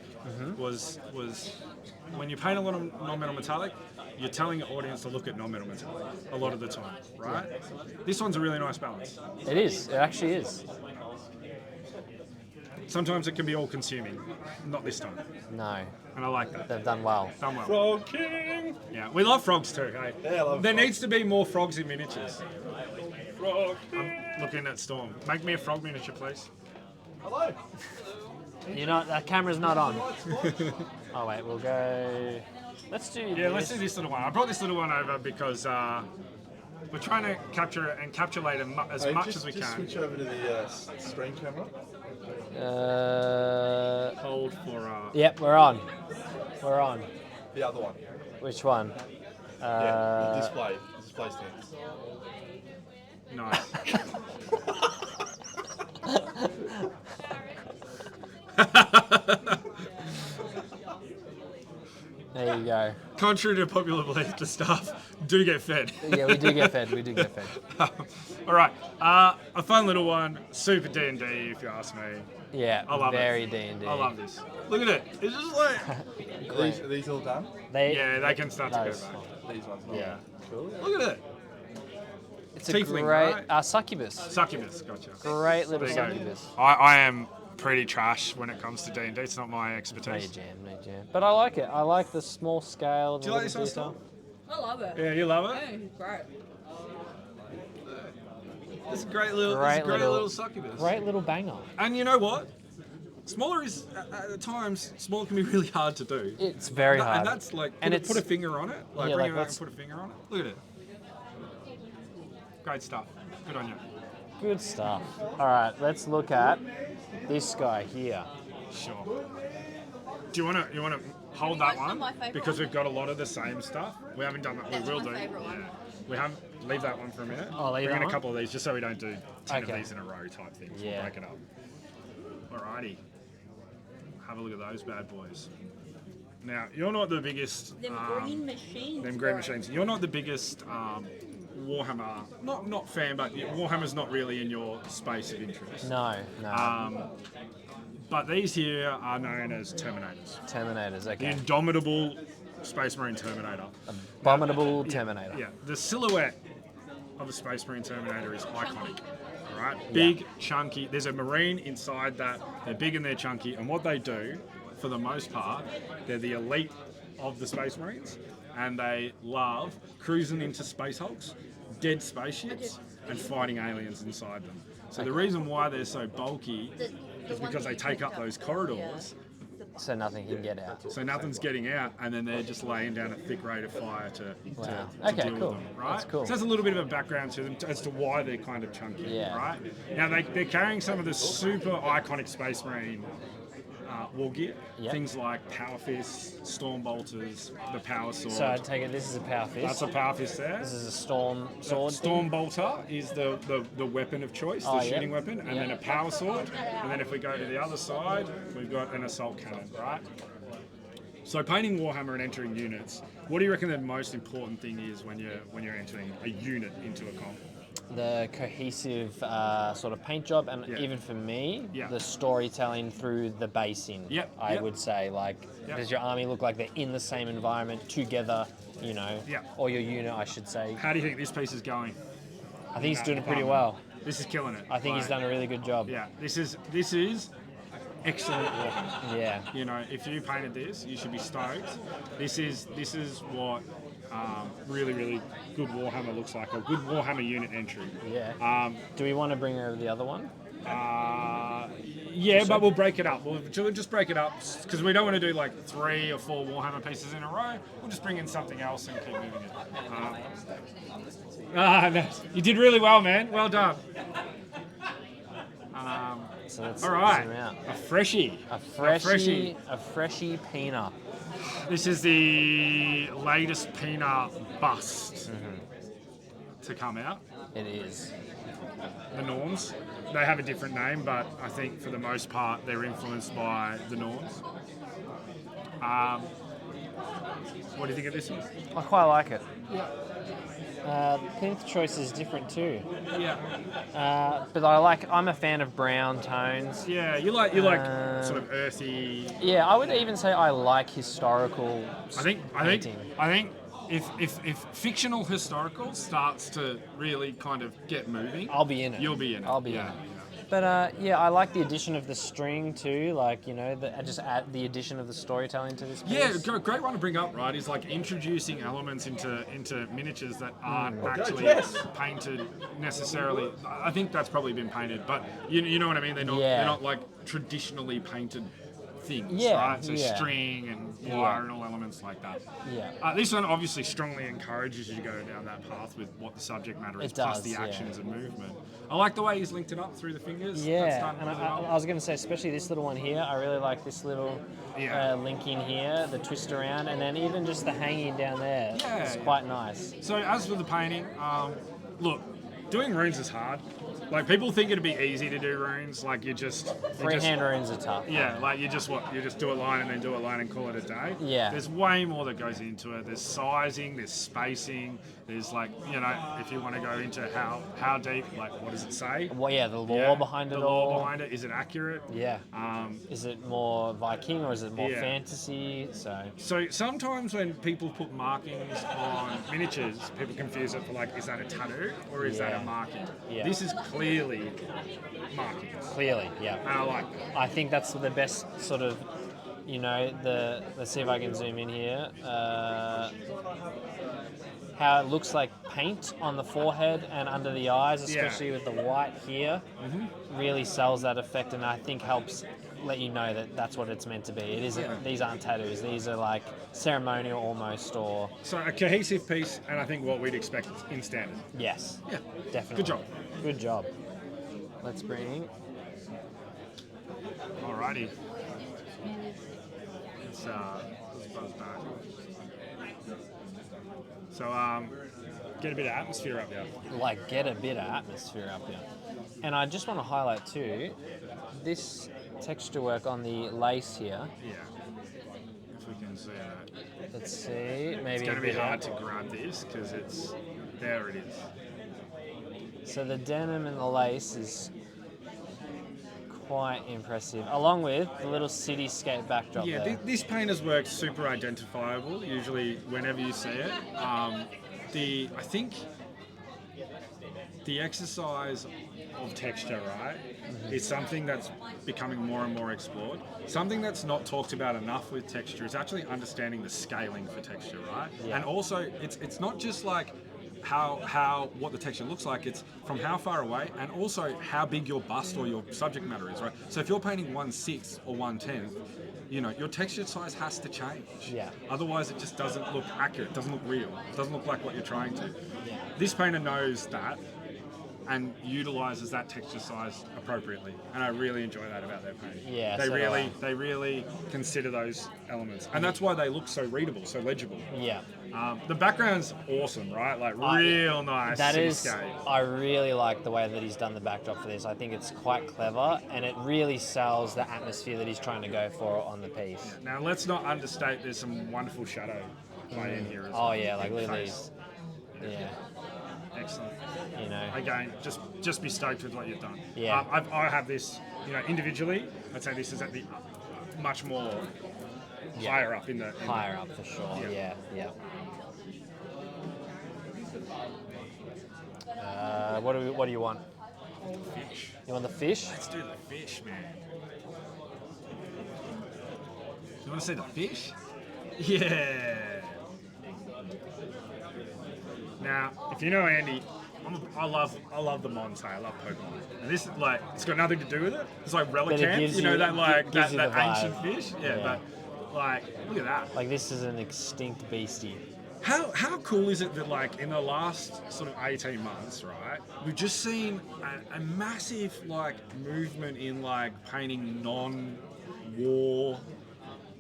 was when you paint a lot of non-metal metallic, you're telling the audience to look at non-metal metallic a lot of the time, right? This one's a really nice balance. It is. It actually is. Sometimes it can be all-consuming, not this time, No. and I like that. They've done well. Done well. Frog King. Yeah, we love frogs too. Hey, Yeah, I love there frogs. needs to be more frogs in miniatures. Frog King. I'm looking at Storm. Make me a frog miniature, please. Hello. That camera's not on. Oh wait, we'll go. Let's do. Yeah, let's do this little one. I brought this little one over because We're trying to capture it and capsulate as Hey, much just, as we just can. switch over to the stream camera. Hold for Yep, we're on. We're on. The other one. Which one? Yeah, the display. The display stands. nice. There you go. Contrary to popular belief, the staff do get fed. Yeah, we do get fed. We do get fed. All right, a fun little one, super D&D if you ask me. Yeah, I love very it. D&D. I love this. Look at it. It's just like Are these all done? they can start to go those. back. These ones. Not. Yeah. Cool. Look at it. It's a Tiefling, great right? succubus. Succubus, gotcha. Great little There you go. succubus. I am pretty trash when it comes to D&D. It's not my No expertise. jam, no jam. But I like it. I like the small scale. Do you like this sort of stuff? I love it. Yeah, you love it. Yeah, it's great. It's a great little, succubus. Great little banger. And you know what? Smaller is at times smaller can be really hard to do. It's very hard. And that's like And put a finger on it. Like Yeah, bring like it back let's- and put a finger on it. Look at it. Great stuff. Good on you. Good stuff. All right, let's look at this guy here. Sure. Do you want to hold that guys done one my favourite because one? we've got a lot of the same stuff. We haven't done that. That's we will my do. favourite one. We have leave that one for a minute. Oh, leave Bring that in a one? couple of these just so we don't do 10 Okay. of these in a row type things. Yeah. We'll break it up. Alrighty. Have a look at those bad boys. Now you're not the biggest. Them green machines. Them green bro. machines. You're not the biggest Warhammer, not fan, but Warhammer's not really in your space of interest. No, no. But these here are known as Terminators. Terminators, The okay. indomitable Space Marine Terminator. Abominable Terminator. Yeah, the silhouette of a Space Marine Terminator is iconic. All right, big, chunky. There's a Marine inside that. They're big and they're chunky, and what they do, for the most part, they're the elite of the Space Marines, and they love cruising into space hulks, dead spaceships, and fighting aliens inside them. So the reason why they're so bulky is because they take up those corridors, So nothing can get out. so nothing's getting out, and then they're just laying down a thick rate of fire to Wow. to Okay, deal cool. with them, right? That's cool. So that's a little bit of a background to them as to why they're kind of chunky, Yeah. right? Now they're carrying some of the super iconic Space Marine war gear, Yep. things like Power Fists, Storm Bolters, the Power Sword. So I take it this is a power fist. That's a Power Fist there. This is a storm sword. Storm Bolter is the weapon of choice, the Oh, yep. shooting weapon, and then a Power Sword, and then if we go to the other side, we've got an Assault Cannon, right? So painting Warhammer and entering units, what do you reckon the most important thing is when you're entering a unit into a comp? The cohesive sort of paint job, and Yeah. even for me, Yeah. the storytelling through the basing. Yep, I yep. would say, like, Yep. does your army look like they're in the same environment together? You know, Yeah. or your unit, I should say. How do you think this piece is going? I think he's doing it pretty department? well. This is killing it. I think he's done a really good job. Yeah, this is excellent Warhammer. Yeah. You know, if you painted this, you should be stoked. This is what really good Warhammer looks like, a good Warhammer unit entry. Yeah. Do we want to bring over the other one? Yeah, but we'll break it up. We'll just break it up because we don't want to do like 3 or 4 Warhammer pieces in a row. We'll just bring in something else and keep moving it. No, you did really well, man. Well done. So let's All right, zoom out. a freshie. A freshie peanut. This is the latest peanut bust to come out. It is. The Norms. They have a different name, but I think for the most part they're influenced by the Norms. What do you think of this one? I quite like it. Yeah. The pink choice is different too. Yeah. But I'm a fan of brown tones. Yeah, you like sort of earthy. Yeah, I would even say I like historical I think if fictional historical starts to really kind of get moving, I'll be in it. You'll be in it. I'll be in it. But yeah, I like the addition of the string too. Like, you know, just add the addition of the storytelling to this piece. Yeah, great one to bring up, right? Is like introducing elements into miniatures that aren't actually painted necessarily. I think that's probably been painted, but you know what I mean. They're not like traditionally painted things, Yeah, right? So yeah. string and wire and all elements like that. Yeah. This one obviously strongly encourages you to go down that path with what the subject matter is, It plus does, the yeah. actions and movement. I like the way he's linked it up through the fingers. That's Yeah, done and really I well. was going to say, especially this little one here, I really like this little Yeah. link in here, the twist around, and then even just the hanging down there. Yeah, It's yeah. quite nice. So as for the painting, look, doing runes is hard. Like people think it'd be easy to do runes. Like you just Freehand runes are tough. Yeah, like you just do a line and then do a line and call it a day. Yeah. There's way more that goes into it. There's sizing, there's spacing, there's like, you know, if you want to go into how deep, like what does it say? Well, yeah, the lore behind it the all. lore behind it, is it accurate? Yeah. Is it more Viking or is it more Yeah. fantasy? So sometimes when people put markings on miniatures, people confuse it for like, is that a tattoo or is that Yeah. a marking? Yeah. This is clearly markings. Clearly, yeah. And I like that. I think that's the best sort of, you know, let's see if I can zoom in here. How it looks like paint on the forehead and under the eyes, especially with the white here, really sells that effect, and I think helps let you know that that's what it's meant to be. It isn't. These aren't tattoos. These are like ceremonial almost, or So a cohesive piece, and I think what we'd expect in standard. yes, Yeah. definitely. Good job. Good job. Let's bring. Alrighty. Let's buzz back. So get a bit of atmosphere up here. Like get a bit of atmosphere up here. And I just want to highlight too, this texture work on the lace here. Yeah. If we can see that. Let's see, maybe It's going a to be bit hard of- to grab this because there it is. So the denim and the lace is quite impressive, along with the little cityscape backdrop Yeah, there. this painter's work's super identifiable. Usually, whenever you see it, I think the exercise of texture, right, is something that's becoming more and more explored. Something that's not talked about enough with texture is actually understanding the scaling for texture, right? Yeah. And also, it's not just like what the texture looks like, it's from how far away and also how big your bust or your subject matter is, right? So if you're painting 1/6 or 1/10, you know, your texture size has to change. Yeah. Otherwise it just doesn't look accurate, doesn't look real, doesn't look like what you're trying to. Yeah. This painter knows that and utilizes that texture size appropriately, and I really enjoy that about their painting. Yeah, they so do I. really consider those elements, and that's why they look so readable, so legible. Yeah. The background's awesome, right? Like real nice. That is, cityscape. I really like the way that he's done the backdrop for this. I think it's quite clever, and it really sells the atmosphere that he's trying to go for on the piece. Now let's not understate. There's some wonderful shadow play in here as well. Oh yeah, like look at Face. these. Yeah, Excellent. you know. Again, just be stoked with what you've done. Yeah. I have this, you know, individually. I'd say this is at the much more Yeah. higher up in the. Higher up for sure. Yeah. Yeah. What do you want? Fish. You want the fish? Let's do the fish, man. You want to see the fish? Yeah. Now, if you know Andy, I love the Monte. I love Pokemon, and this is like it's got nothing to do with it. It's like Relicanth, gives you know, you- that like gives that you the ancient vibe. fish. Yeah, Yeah. but like look at that. Like this is an extinct beastie. How cool is it that like in the last sort of 18 months, right, we've just seen a massive like movement in like painting non-war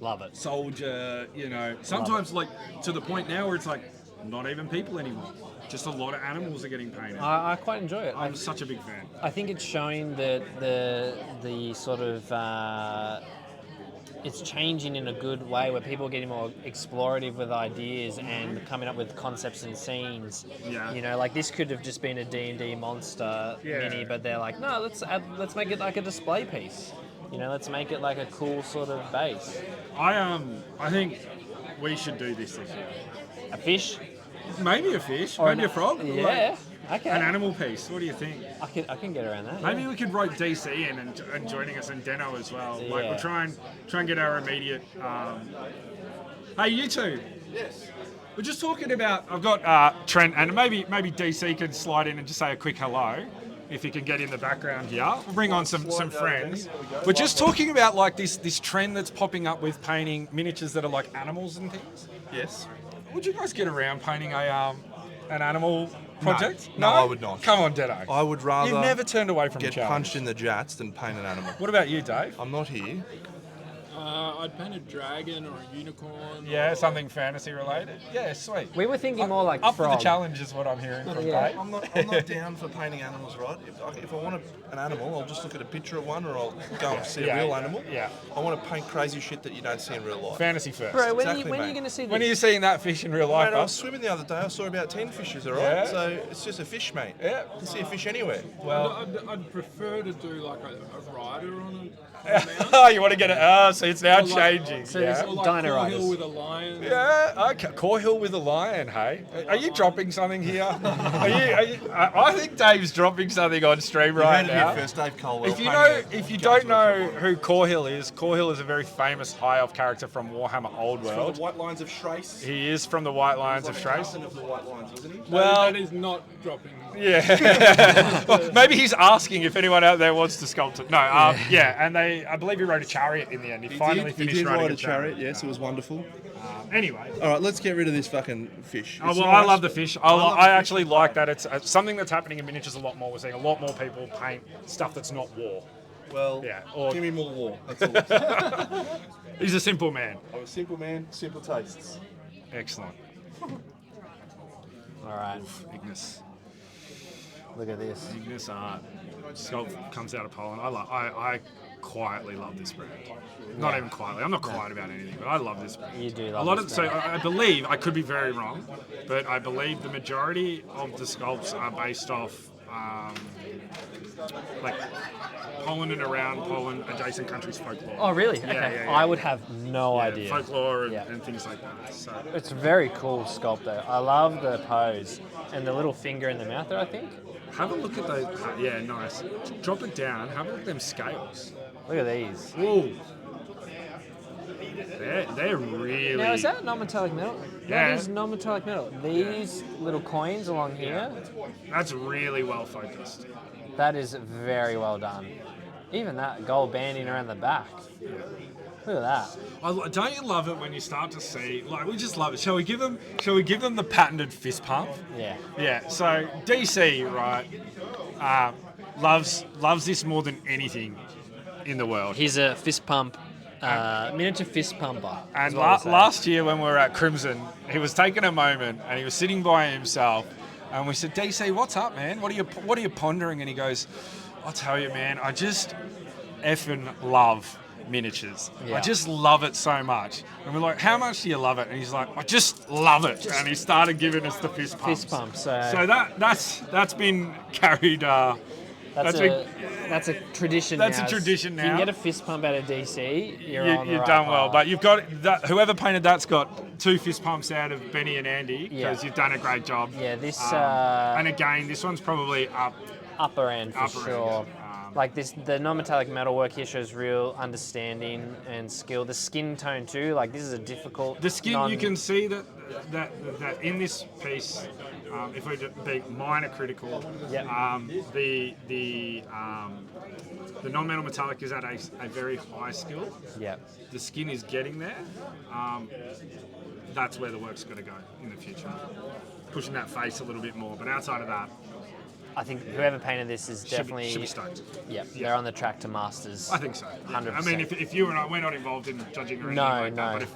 Love it. soldier, you know, sometimes like to the point now where it's like not even people anymore. Just a lot of animals are getting painted. I quite enjoy it. I'm such a big fan. I think it's showing that the sort of it's changing in a good way where people are getting more explorative with ideas and coming up with concepts and scenes. Yeah. You know, like this could have just been a D&D monster Yeah. mini, but they're like, no, let's make it like a display piece. You know, let's make it like a cool sort of base. I think we should do this year. A fish? Maybe a fish, Or maybe a frog. Yeah. Like, Okay. an animal piece. What do you think? I can get around that. Maybe yeah. we could rope DC in and joining us and Deno as well. Like Yeah. we'll try and get our immediate. Hey, you two. Yes. We're just talking about. I've got Trent and maybe DC could slide in and just say a quick hello. if you can get in the background here. We'll bring on some friends. We're just talking about like this trend that's popping up with painting miniatures that are like animals and things. Yes. Would you guys get around painting an animal project? No, I would not. Come on, Dedo. I would rather You've never turned away from a get challenge. punched in the jats than paint an animal. What about you, Dave? I'm not here. I'd paint a dragon or a unicorn. Yeah, something fantasy related. Yeah, sweet. We were thinking more like Up for frog. the challenge is what I'm hearing from Yeah. Dave. I'm not down for painting animals, right? If I want an animal, I'll just look at a picture of one, or I'll go and see Yeah, a real animal. yeah. I want to paint crazy shit that you don't see in real life. Fantasy first. Bro, when, Exactly, when are you mate. going to see this? When are you seeing that fish in real life? Mate, I Buzz? was swimming the other day. I saw about 10 fishes, all right? Yeah. So it's just a fish, mate. Yeah. You can see a fish anywhere. Well, I'd prefer to do like a rider on oh, you want to get it? Oh, so it's now Or like- changing. So yeah. this- or like Dino Core riders. Hill with a lion. Yeah, okay. Core Hill with a lion, hey? Are you dropping something here? I think Dave's dropping something on stream right You heard it now. here first, Dave Colwell. If you don't know who Core Hill is a very famous high elf character from Warhammer Old From World. the White Lines of Schrace. He is from the White Lions of Like Trace. captain of the White Lines, wasn't he? Well, That is not dropping. yeah. Well, maybe he's asking if anyone out there wants to sculpt it. No, yeah, and I believe he rode a chariot in the end. He finally He finished did riding ride a chariot, yes, it was wonderful. Anyway. All right, let's get rid of this fucking fish. Oh, It's well, I nice, love the but- fish. love the I fish. actually like that. It's something that's happening in miniatures a lot more. We're seeing a lot more people paint stuff that's not war. Well, Yeah, or- give me more war. That's all. He's a simple man. I'm a simple man, simple tastes. Excellent. All right, Ignis. look at this. Ignis art. Sculpt comes out of Poland. I quietly love this brand. Not even quietly. I'm not quiet about anything, but I love this brand. You do A love lot this of so brand. I believe I could be very wrong, but I believe the majority of the sculpts are based off like Poland and around Poland, adjacent countries' folklore. Oh, really? Yeah, Okay. yeah, yeah. I would have no Yeah, idea. folklore and, Yeah. and things like that. So It's a very cool sculpt though. I love the pose and the little finger in the mouth there, I think. have a look at those. Yeah, nice. Drop it down. Have a look at them scales. Look at these. Ooh. They're really. Now, is that non-metallic metal? Yeah. That is non-metallic metal. These little coins along here, That's really well focused. that is very well done. Even that gold banding around the back. Look at that. Don't you love it when you start to see? Like, we just love it. Shall we give them the patented fist pump? Yeah. Yeah. So DC, right, loves this more than anything in the world. He's a fist pump, miniature fist pumper. And is what we'll say. last year when we were at Crimson, he was taking a moment and he was sitting by himself, and we said, DC, what's up, man? What are you pondering? And he goes, I'll tell you, man, I just effing love miniatures. Yeah. I just love it so much. And we're like, how much do you love it? And he's like, I just love it. And he started giving us the fist pumps. Fist pump. So, So that's been carried. that's a tradition. That's a now. tradition If you now. can get a fist pump out of DC, you're on the You've right done well, path. but you've got that. Whoever painted that's got 2 fist pumps out of Benny and Andy Yeah. because you've done a great job. Yeah, this And again, this one's probably up. upper end for Upper end, sure. yeah. Like this, the non-metallic metal work here shows real understanding and skill. The skin tone too, like this is a difficult. The skin, you can see that in this piece, if we be minor critical, Yep. the non-metal metallic is at a very high skill. Yeah. The skin is getting there. That's where the work's got to go in the future. Pushing that face a little bit more, but outside of that, I think whoever painted this is should definitely. be stoked. Yeah, they're on the track to masters. I think so. 100%. I mean, if you and I, we're not involved in judging or anything No, like that. no. But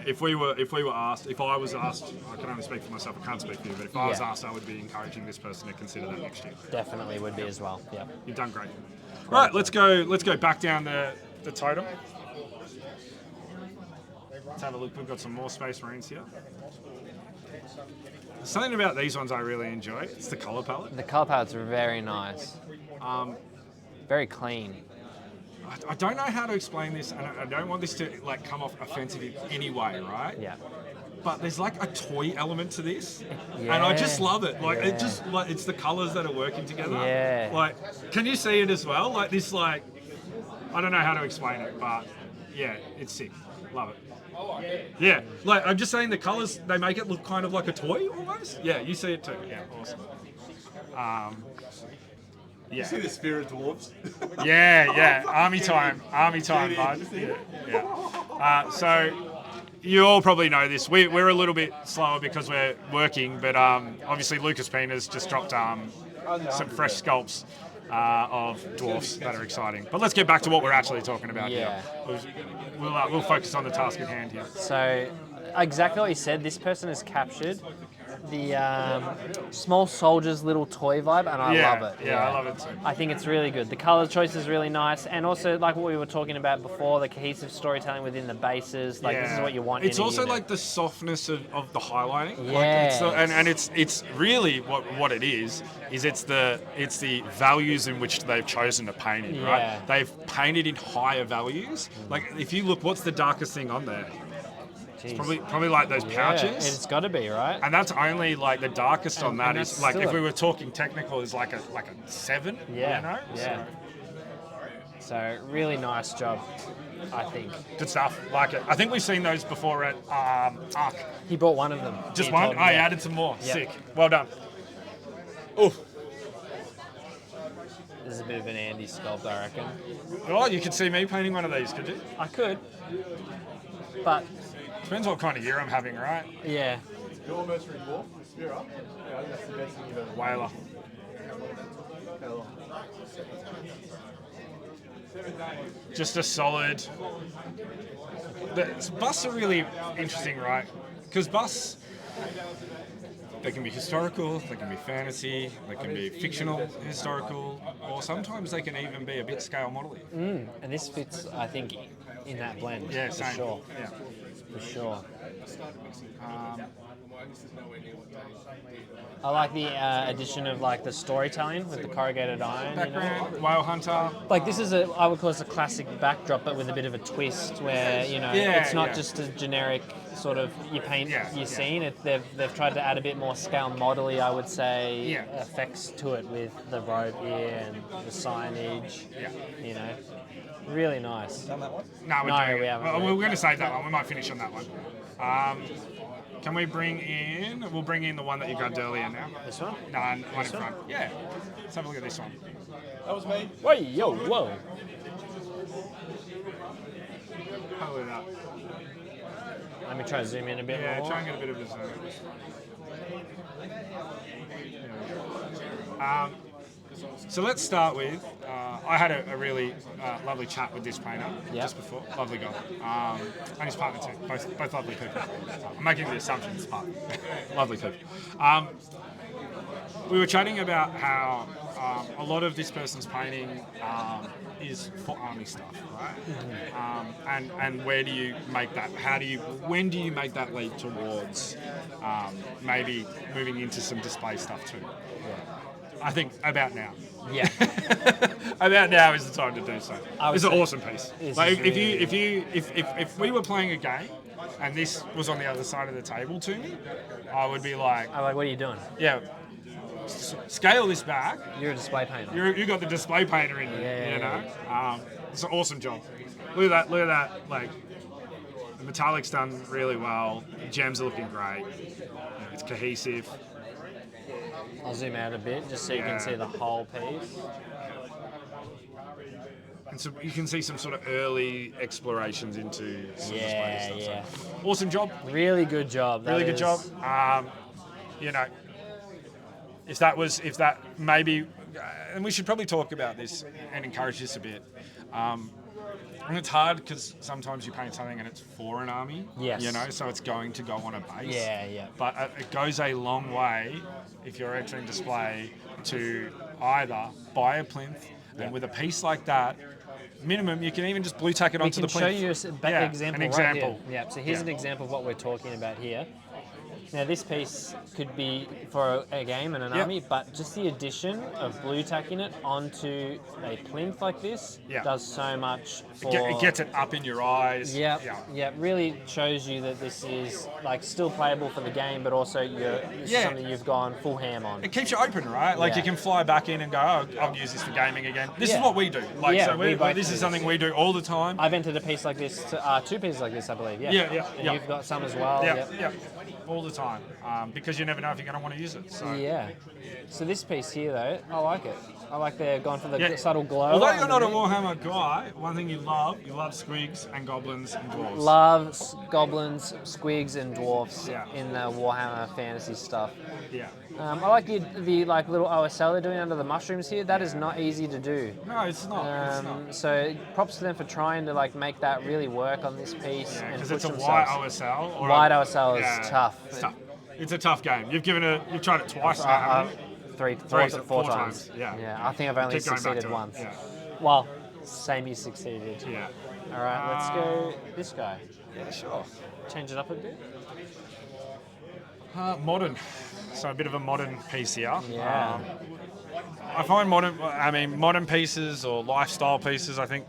if we were asked, if I was asked, I can only speak for myself. I can't speak for you. But if I was Yeah. asked, I would be encouraging this person to consider that next year. Definitely would be as well. Yeah. You've done great. Right, let's go back down the totem. Let's have a look. We've got some more Space Marines here. Something about these ones I really enjoy. It's the color palette. The color palettes are very nice. Very clean. I don't know how to explain this, and I don't want this to like come off offensive in any way, right? Yeah. But there's like a toy element to this, and Yeah. I just love it. Like Yeah. it just like it's the colors that are working together. Yeah. Like, can you see it as well? Like this, like I don't know how to explain it, but yeah, it's sick. Love it. Yeah, like I'm just saying the colors they make it look kind of like a toy almost. Yeah, you see it too. Yeah, awesome. You see the spirit dwarves? Yeah. Army time, bud. Yeah. So you all probably know this. We're a little bit slower because we're working, but obviously Lucas Pina's just dropped some fresh sculpts of dwarfs that are exciting. But let's get back to what we're actually talking about Yeah. here. We'll focus on the task at hand here. So, exactly what you said. This person has captured the small soldiers little toy vibe, and I love it. Yeah, I love it too. I think it's really good. The color choice is really nice, and also like what we were talking about before, the cohesive storytelling within the bases. Like this is what you want. It's in a also unit. like the softness of the highlighting. Yes. And it's really what it is it's the values in which they've chosen to paint in, right? Yeah. They've painted in higher values. Like if you look, what's the darkest thing on there? Jeez. Probably like those pouches. Yeah, it's got to be, right? And that's only like the darkest on that and is that's like still if we were talking technical is like a 7. Yeah. You know? Yeah. So really nice job, I think. Good stuff. Like it. I think we've seen those before at Arc. He bought one of them. Just He one? told me, I yeah. added some more. Yeah. Sick. Well done. Oof. This is a bit of an Andy sculpt, I reckon. Oh, you could see me painting one of these, could you? I could, but Depends what kind of year I'm having, right? yeah. Your mercenary dwarf, spear up. Yeah, I think that's the best thing you've ever Whaler. Just a solid. Busts are really interesting, right? Because busts, they can be historical, they can be fantasy, they can be fictional, historical, or sometimes they can even be a bit scale modelly. And this fits, I think, in that blend. Yeah, for same. sure. Yeah. For sure. I like the addition of like the storytelling with the corrugated iron. You know? Background, whale hunter. Like this is I would call this a classic backdrop, but with a bit of a twist, where Yeah, it's not yeah. just a generic sort of you paint Yeah, your scene. They've tried to add a bit more scale modelly, I would say, Yeah. effects to it with the robe here and the signage. Yeah. You know, really nice. No, No, we haven't. Well, we're going to save that one. We might finish on that one. Can we bring in? We'll bring in the one that you grabbed earlier now. This one? No, one in front. Yeah. Let's have a look at this one. That was me. Whoa, yo, whoa. Have a look at that. Let me try to zoom in a bit Yeah, more. try and get a bit of a zoom. So let's start with. I had a really lovely chat with this painter just before. Lovely guy, and his partner too. Both lovely people. I'm making the assumption it's partner. Lovely people. We were chatting about how a lot of this person's painting is for army stuff, right? And where do you make that? When do you make that leap towards maybe moving into some display stuff too? I think about now. Yeah. About now is the time to do so. It's an say awesome piece. it's Like really- if we were playing a game and this was on the other side of the table to me, I would be like, I'm like, what are you doing? yeah, scale this back. You're a display painter. You got the display painter in you. Yeah, You know, it's an awesome job. Look at that. Like the metallic's done really well. The gems are looking great. It's cohesive. I'll zoom out a bit just so you Yeah. can see the whole piece. And so you can see some sort of early explorations into some Yeah, display stuff. yeah. So, awesome job. Really good job. Really good job. You know, if that maybe, and we should probably talk about this and encourage this a bit. And it's hard because sometimes you paint something and it's for an army. Yes. You know, so it's going to go on a base. Yeah, yeah. But it goes a long way if you're entering display to either buy a plinth, and with a piece like that, minimum you can even just blue tack it We onto can the show plinth. you Yeah, example an right example. here. Yeah, so here's Yeah. an example of what we're talking about here. Now this piece could be for a game and an Yep. army, but just the addition of blue tacking it onto a plinth like this Yeah. does so much for... It gets it up in your eyes. Yeah, Yeah. yeah, really shows you that this is like still playable for the game, but also this is Yeah. something you've gone full ham on. It keeps you open, right? Like Yeah. you can fly back in and go, oh, I'll use this for gaming again. This is Yeah. what we do. Like, Yeah, so we both this do is something we do all the time. I've entered a piece like this, two pieces like this, I believe. Yeah. Yeah, yeah, And yeah. you've got some as well. Yeah, Yep. yeah. all the time because you never know if you're going to want to use it. So. Yeah. So this piece here, though, I like it. I like they're going for the subtle glow. Although you're not a underneath. Warhammer guy, one thing you love squigs and goblins and dwarves. Love goblins, squigs, and dwarfs Yeah. in the Warhammer fantasy stuff. Yeah. I like the like little OSL they're doing under the mushrooms here. That is not easy to do. No, it's not. It's not. So props to them for trying to like make that really work on this piece and Because push it's a white themselves. OSL. Or White a- OSL is yeah, tough. It's tough. It's a tough game. You've tried it twice now, haven't you? Four Four times. times, yeah. I think I've only Keep going back succeeded to it, once. yeah. Well, same you succeeded. Yeah. All right, let's go this guy. Yeah, sure. Change it up a bit. Modern. So a bit of a modern piece here. Yeah. I find modern pieces or lifestyle pieces, I think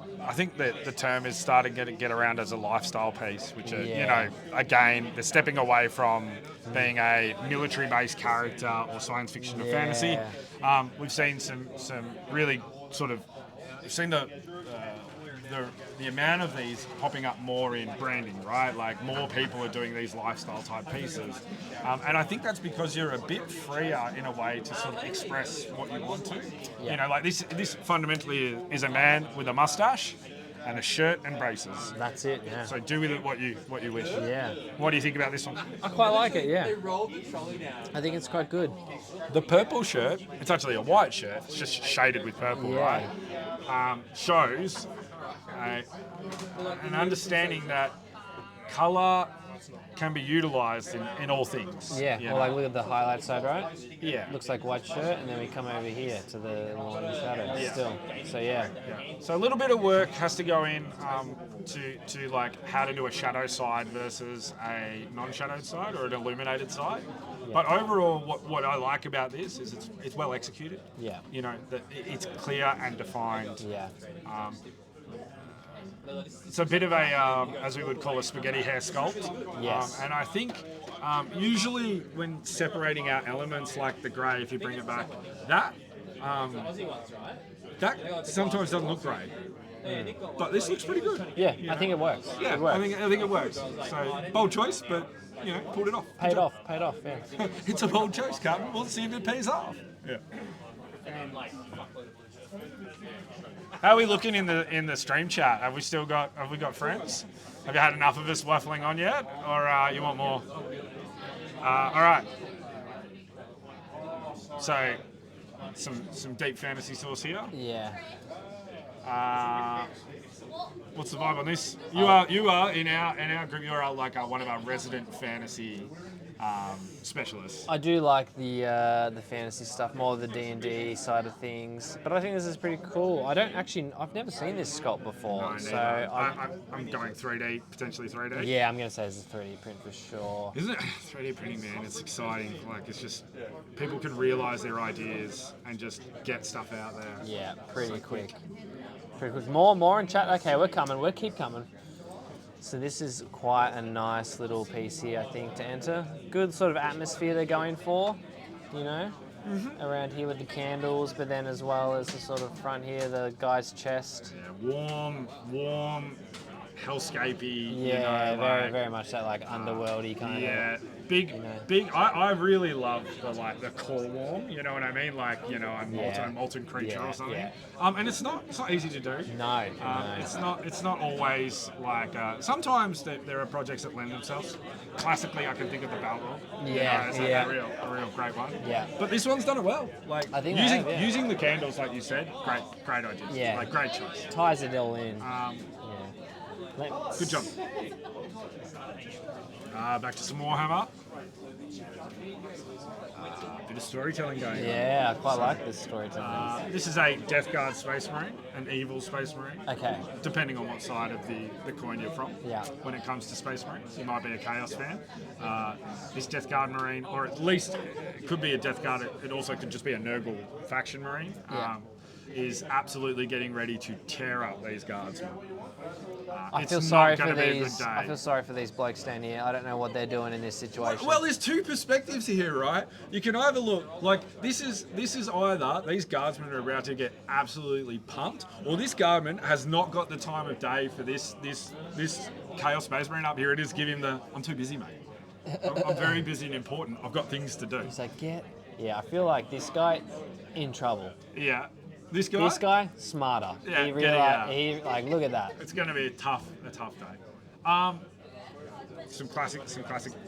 that the term is starting to get around as a lifestyle piece, which are, again, they're stepping away from being a military-based character or science fiction or fantasy. We've seen some really sort of, we've seen the amount of these popping up more in branding, right? Like more people are doing these lifestyle type pieces. And I think that's because you're a bit freer in a way to sort of express what you want to. You know, like this fundamentally is a man with a mustache and a shirt and braces. That's it. Yeah. So do with it what you wish. Yeah. What do you think about this one? I quite like it. Yeah. I think it's quite good. The purple shirt, it's actually a white shirt, it's just shaded with purple, Yeah. right? Shows an understanding that colour can be utilised in all things. Yeah. you Well, know? like look at the highlight side, right? Yeah. Looks like white shirt, and then we come over here to the line of shadow still. So yeah. So a little bit of work has to go in to like how to do a shadow side versus a non-shadowed side or an illuminated side. But overall, what I like about this is it's well executed. Yeah. You know, that it's clear and defined. Yeah. It's a bit of a, as we would call a spaghetti hair sculpt. Yes. And I think usually when separating out elements like the grey, if you bring it back, that sometimes doesn't look great. But this looks pretty good. Yeah. I think it works. Yeah, It works. I think it works. So bold choice, but pulled it off. Paid off. Yeah. It's a bold choice, Carmen. We'll see if it pays off. Yeah. How are we looking in the stream chat? Have we got friends? Have you had enough of us waffling on yet, or you want more? All right. So, some deep fantasy sauce here. Yeah. What's the vibe on this? You are in our group. You're like one of our resident fantasy specialists. I do like the fantasy stuff, more of the D&D side of things. But I think this is pretty cool. I've never seen this sculpt before. No, so I'm going 3D, potentially 3D. yeah, I'm going to say it's a 3D print for sure. Isn't it? 3D printing, man, it's exciting. Like, it's just, people can realise their ideas and just get stuff out there. Yeah, pretty quick. Pretty quick. More in chat. Okay, we'll keep coming. So this is quite a nice little piece here, I think, to enter. Good sort of atmosphere they're going for, around here with the candles, but then as well as the sort of front here, the guy's chest. Yeah, warm, hellscapey. Yeah, very much that like underworldy kind Yeah, of. big. I really love the core warm. You know what I mean? Like a molten creature Yeah, or something. yeah. And it's not easy to do. No. It's not always like. Sometimes there are projects that lend themselves. Classically, I can think of the Balrog. Yeah, as yeah. a real great one. Yeah. But this one's done it well. Like I think they using have, yeah. using the candles, like you said, great idea. Yeah. Like great choice. Ties it all in. Good job. Back to some Warhammer. Bit of storytelling going on. Yeah, I quite like this storytelling. This is a Death Guard Space Marine, an evil Space Marine. Okay. Depending on what side of the coin you're from. Yeah. When it comes to Space Marines, you might be a Chaos fan. This Death Guard Marine, or at least it could be a Death Guard, it also could just be a Nurgle faction Marine, is absolutely getting ready to tear up these guardsmen. I feel it's sorry not for gonna be a good these. day. I feel sorry for these blokes down here. I don't know what they're doing in this situation. Well, there's two perspectives here, right? You can either look like this is either these guardsmen are about to get absolutely pumped, or this guardman has not got the time of day for this Chaos Space Marine up here. It is give him the I'm too busy, mate. I'm very busy and important. I've got things to do. He's like, yeah, I feel like this guy in trouble. Yeah. This guy? This guy, smarter. Yeah, he get it out. look at that. It's going to be a tough day. Some classic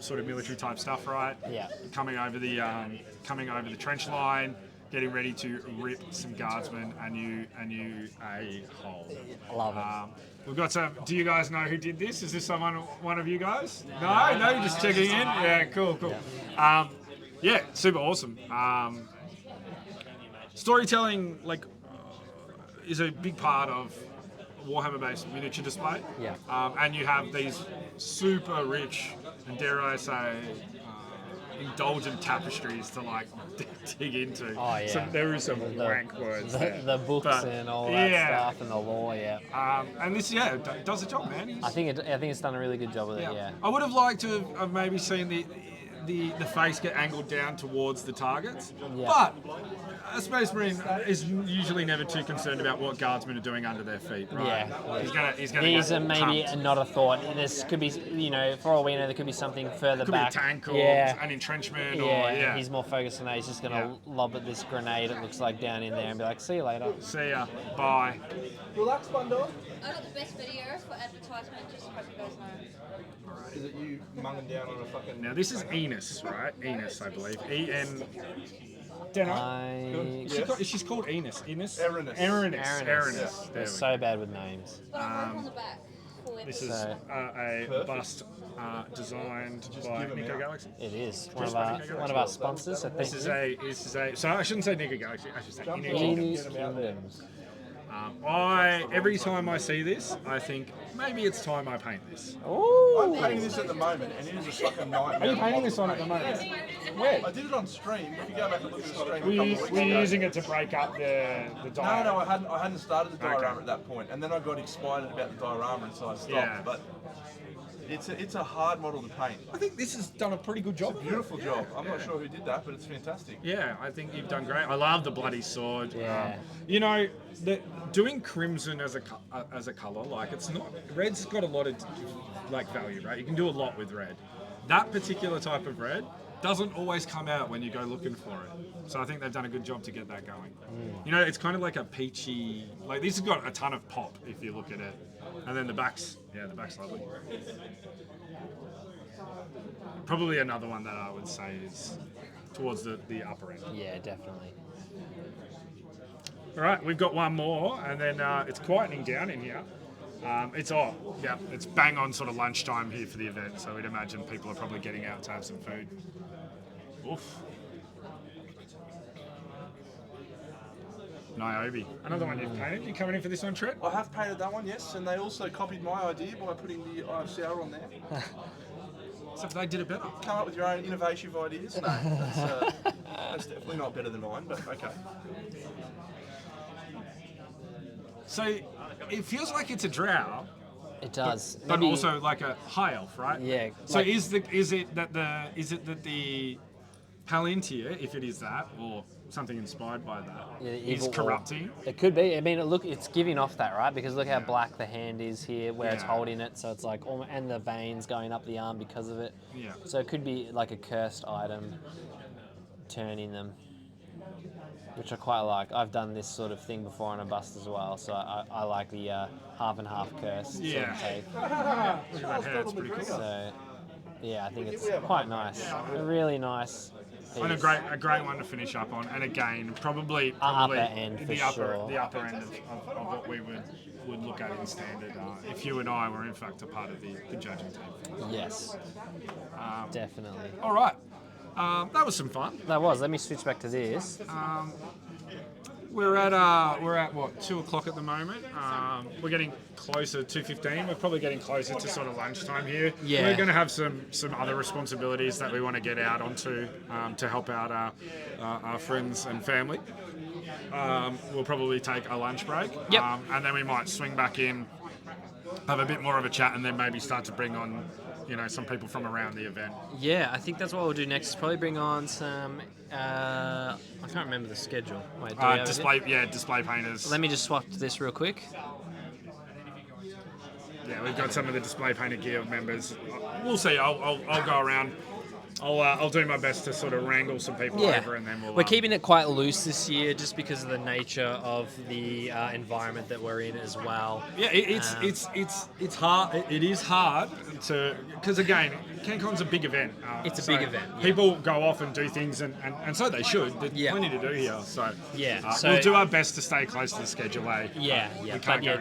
sort of military type stuff, right? Yeah. Coming over the trench line, getting ready to rip some guardsmen and you a hole. Love it. We've got some. Do you guys know who did this? Is this one of you guys? No, you're just checking in. Yeah, cool. Yeah, super awesome. Storytelling is a big part of Warhammer-based miniature display. Yeah. And you have these super rich and, dare I say, indulgent tapestries to dig into. Oh yeah. There is some wank words there. The books and all that stuff and the lore. Yeah. And this, does the job, man. I think it's done a really good job with it. Yeah. I would have liked to have maybe seen the face get angled down towards the targets, but a Space Marine is usually never too concerned about what guardsmen are doing under their feet, right? Yeah. He's gonna These get are maybe pumped. not a thought. This could be, for all we know, there could be something further Could back. be a tank or an entrenchment He's more focused on that. He's just going to lob at this grenade, it looks like, down in there and be like, see you later. See ya. Bye. Relax, Bundle. I got the best video for advertisement, just hope you guys know. Is it you munging down on a fucking... Now this is Enos, right? Enos, I believe. E-N... She's called Enos. Enos? Erinus. Erinus. They're There we so bad with names. But I'll write on the back. This is a bust designed by give 'em Nico out. Galaxy. It is one of our sponsors. So This is a. So I shouldn't say Nico Galaxy. I should say Inu Enos Kingdoms. Kingdoms. Every time I see this, I think maybe it's time I paint this. I'm painting this at the moment, and it is a fucking nightmare. Are you painting this on at the moment? Where? I did it on stream. If you go back and look at the stream a Were couple you, of weeks were you ago. using it to break up the diorama? No, I hadn't started the diorama Okay. at that point, and then I got excited about the diorama, and so I stopped. Yeah. But it's a hard model to paint. I think this has done a pretty good job. Beautiful job. I'm not sure who did that, but it's fantastic. Yeah, I think you've done great. I love the bloody sword. Yeah. Doing crimson as a color, it's not red's got a lot of value, right? You can do a lot with red. That particular type of red doesn't always come out when you go looking for it. So I think they've done a good job to get that going. It's kind of like a peachy. This has got a ton of pop if you look at it, and then the back's lovely. Probably another one that I would say is towards the upper end. Yeah, definitely. All right, we've got one more, and then it's quietening down in here. It's bang on sort of lunchtime here for the event, so we'd imagine people are probably getting out to have some food. Oof. Niobe, another one you've painted. You coming in for this one, Trent? I have painted that one, yes, and they also copied my idea by putting the IFCR on there. Except they did it better. Come up with your own innovative ideas. No, that's definitely not better than mine, but okay. So it feels like it's a drow, It does. but Maybe- also like a high elf, right? Yeah, So like- is it that the Palantir, if it is that, or something inspired by that, Yeah, the is evil corrupting? orb. It could be. I mean, it's giving off that, right? Because look how black the hand is here, where it's Yeah. holding it. So it's and the veins going up the arm because of it. Yeah. So it could be like a cursed item, turning them, which I quite like. I've done this sort of thing before on a bust as well, so I like the half and half curse Yeah. sort of take. Look at that hair, it's pretty cool. So yeah, I think it's quite nice. A really nice. And a piece. great one to finish up on. And again, probably Upper end for the upper sure. the upper end of what we would look at in standard. If you and I were in fact a part of the judging team. Yes, definitely. All right, that was some fun. That was. Let me switch back to this. We're at what 2 o'clock at the moment. We're getting closer to 2:15. We're probably getting closer to sort of lunchtime here. Yeah. We're going to have some other responsibilities that we want to get out onto to help out our friends and family. We'll probably take a lunch break. Yep. And then we might swing back in, have a bit more of a chat, and then maybe start to bring on some people from around the event. Yeah, I think that's what we'll do next. Probably bring on some. I can't remember the schedule. Wait, do we have it? Display painters. Let me just swap this real quick. Yeah, we've got some of the display painted gear members. We'll see. I'll go around. I'll do my best to sort of wrangle some people over, and then we're keeping it quite loose this year, just because of the nature of the environment that we're in as well. Yeah, it's hard. It is hard to, because again, CanCon's a big event. It's a big event. Yeah. People go off and do things, and so they should. There's plenty to do here. So so we'll do our best to stay close to the schedule.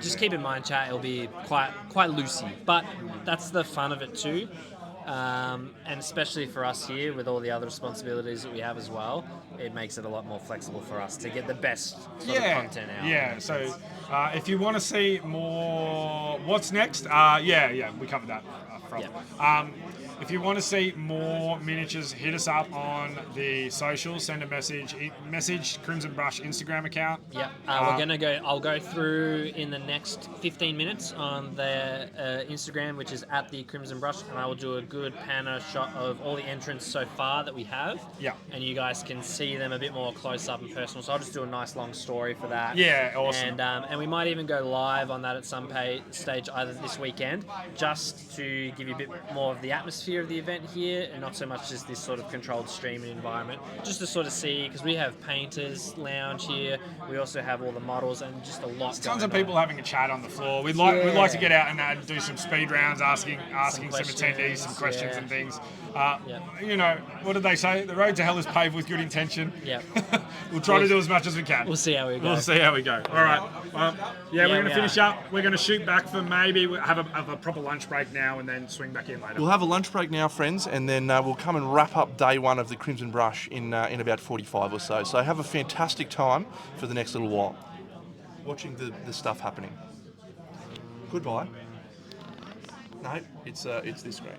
Just keep in mind, chat. It'll be quite loosey, but that's the fun of it too. And especially for us here, with all the other responsibilities that we have as well, it makes it a lot more flexible for us to get the best sort of content out. Yeah, so if you want to see more, what's next? We covered that. If you want to see more miniatures, hit us up on the socials. Send a message Crimson Brush Instagram account. Yeah, I'll go through in the next 15 minutes on the Instagram, which is at the Crimson Brush, and I will do a good panner shot of all the entrants so far that we have. Yeah. And you guys can see them a bit more close up and personal. So I'll just do a nice long story for that. Yeah, awesome. And we might even go live on that at some stage either this weekend, just to give you a bit more of the atmosphere of the event here, and not so much as this sort of controlled streaming environment, just to sort of see, because we have painters lounge here, we also have all the models, and just a lot. Tons of people having a chat on the floor. We'd like to get out and do some speed rounds, asking some attendees some questions and things. You know, what did they say? The road to hell is paved with good intention. Yeah. We'll try to do as much as we can. We'll see how we go. All right. We're going to finish up. We're going to shoot back for maybe have a proper lunch break now, and then swing back in later. We'll have a lunch break now, friends, and then we'll come and wrap up day one of the Crimson Brush in about 45 or so. So have a fantastic time for the next little while, watching the stuff happening. Goodbye. No, it's this screen.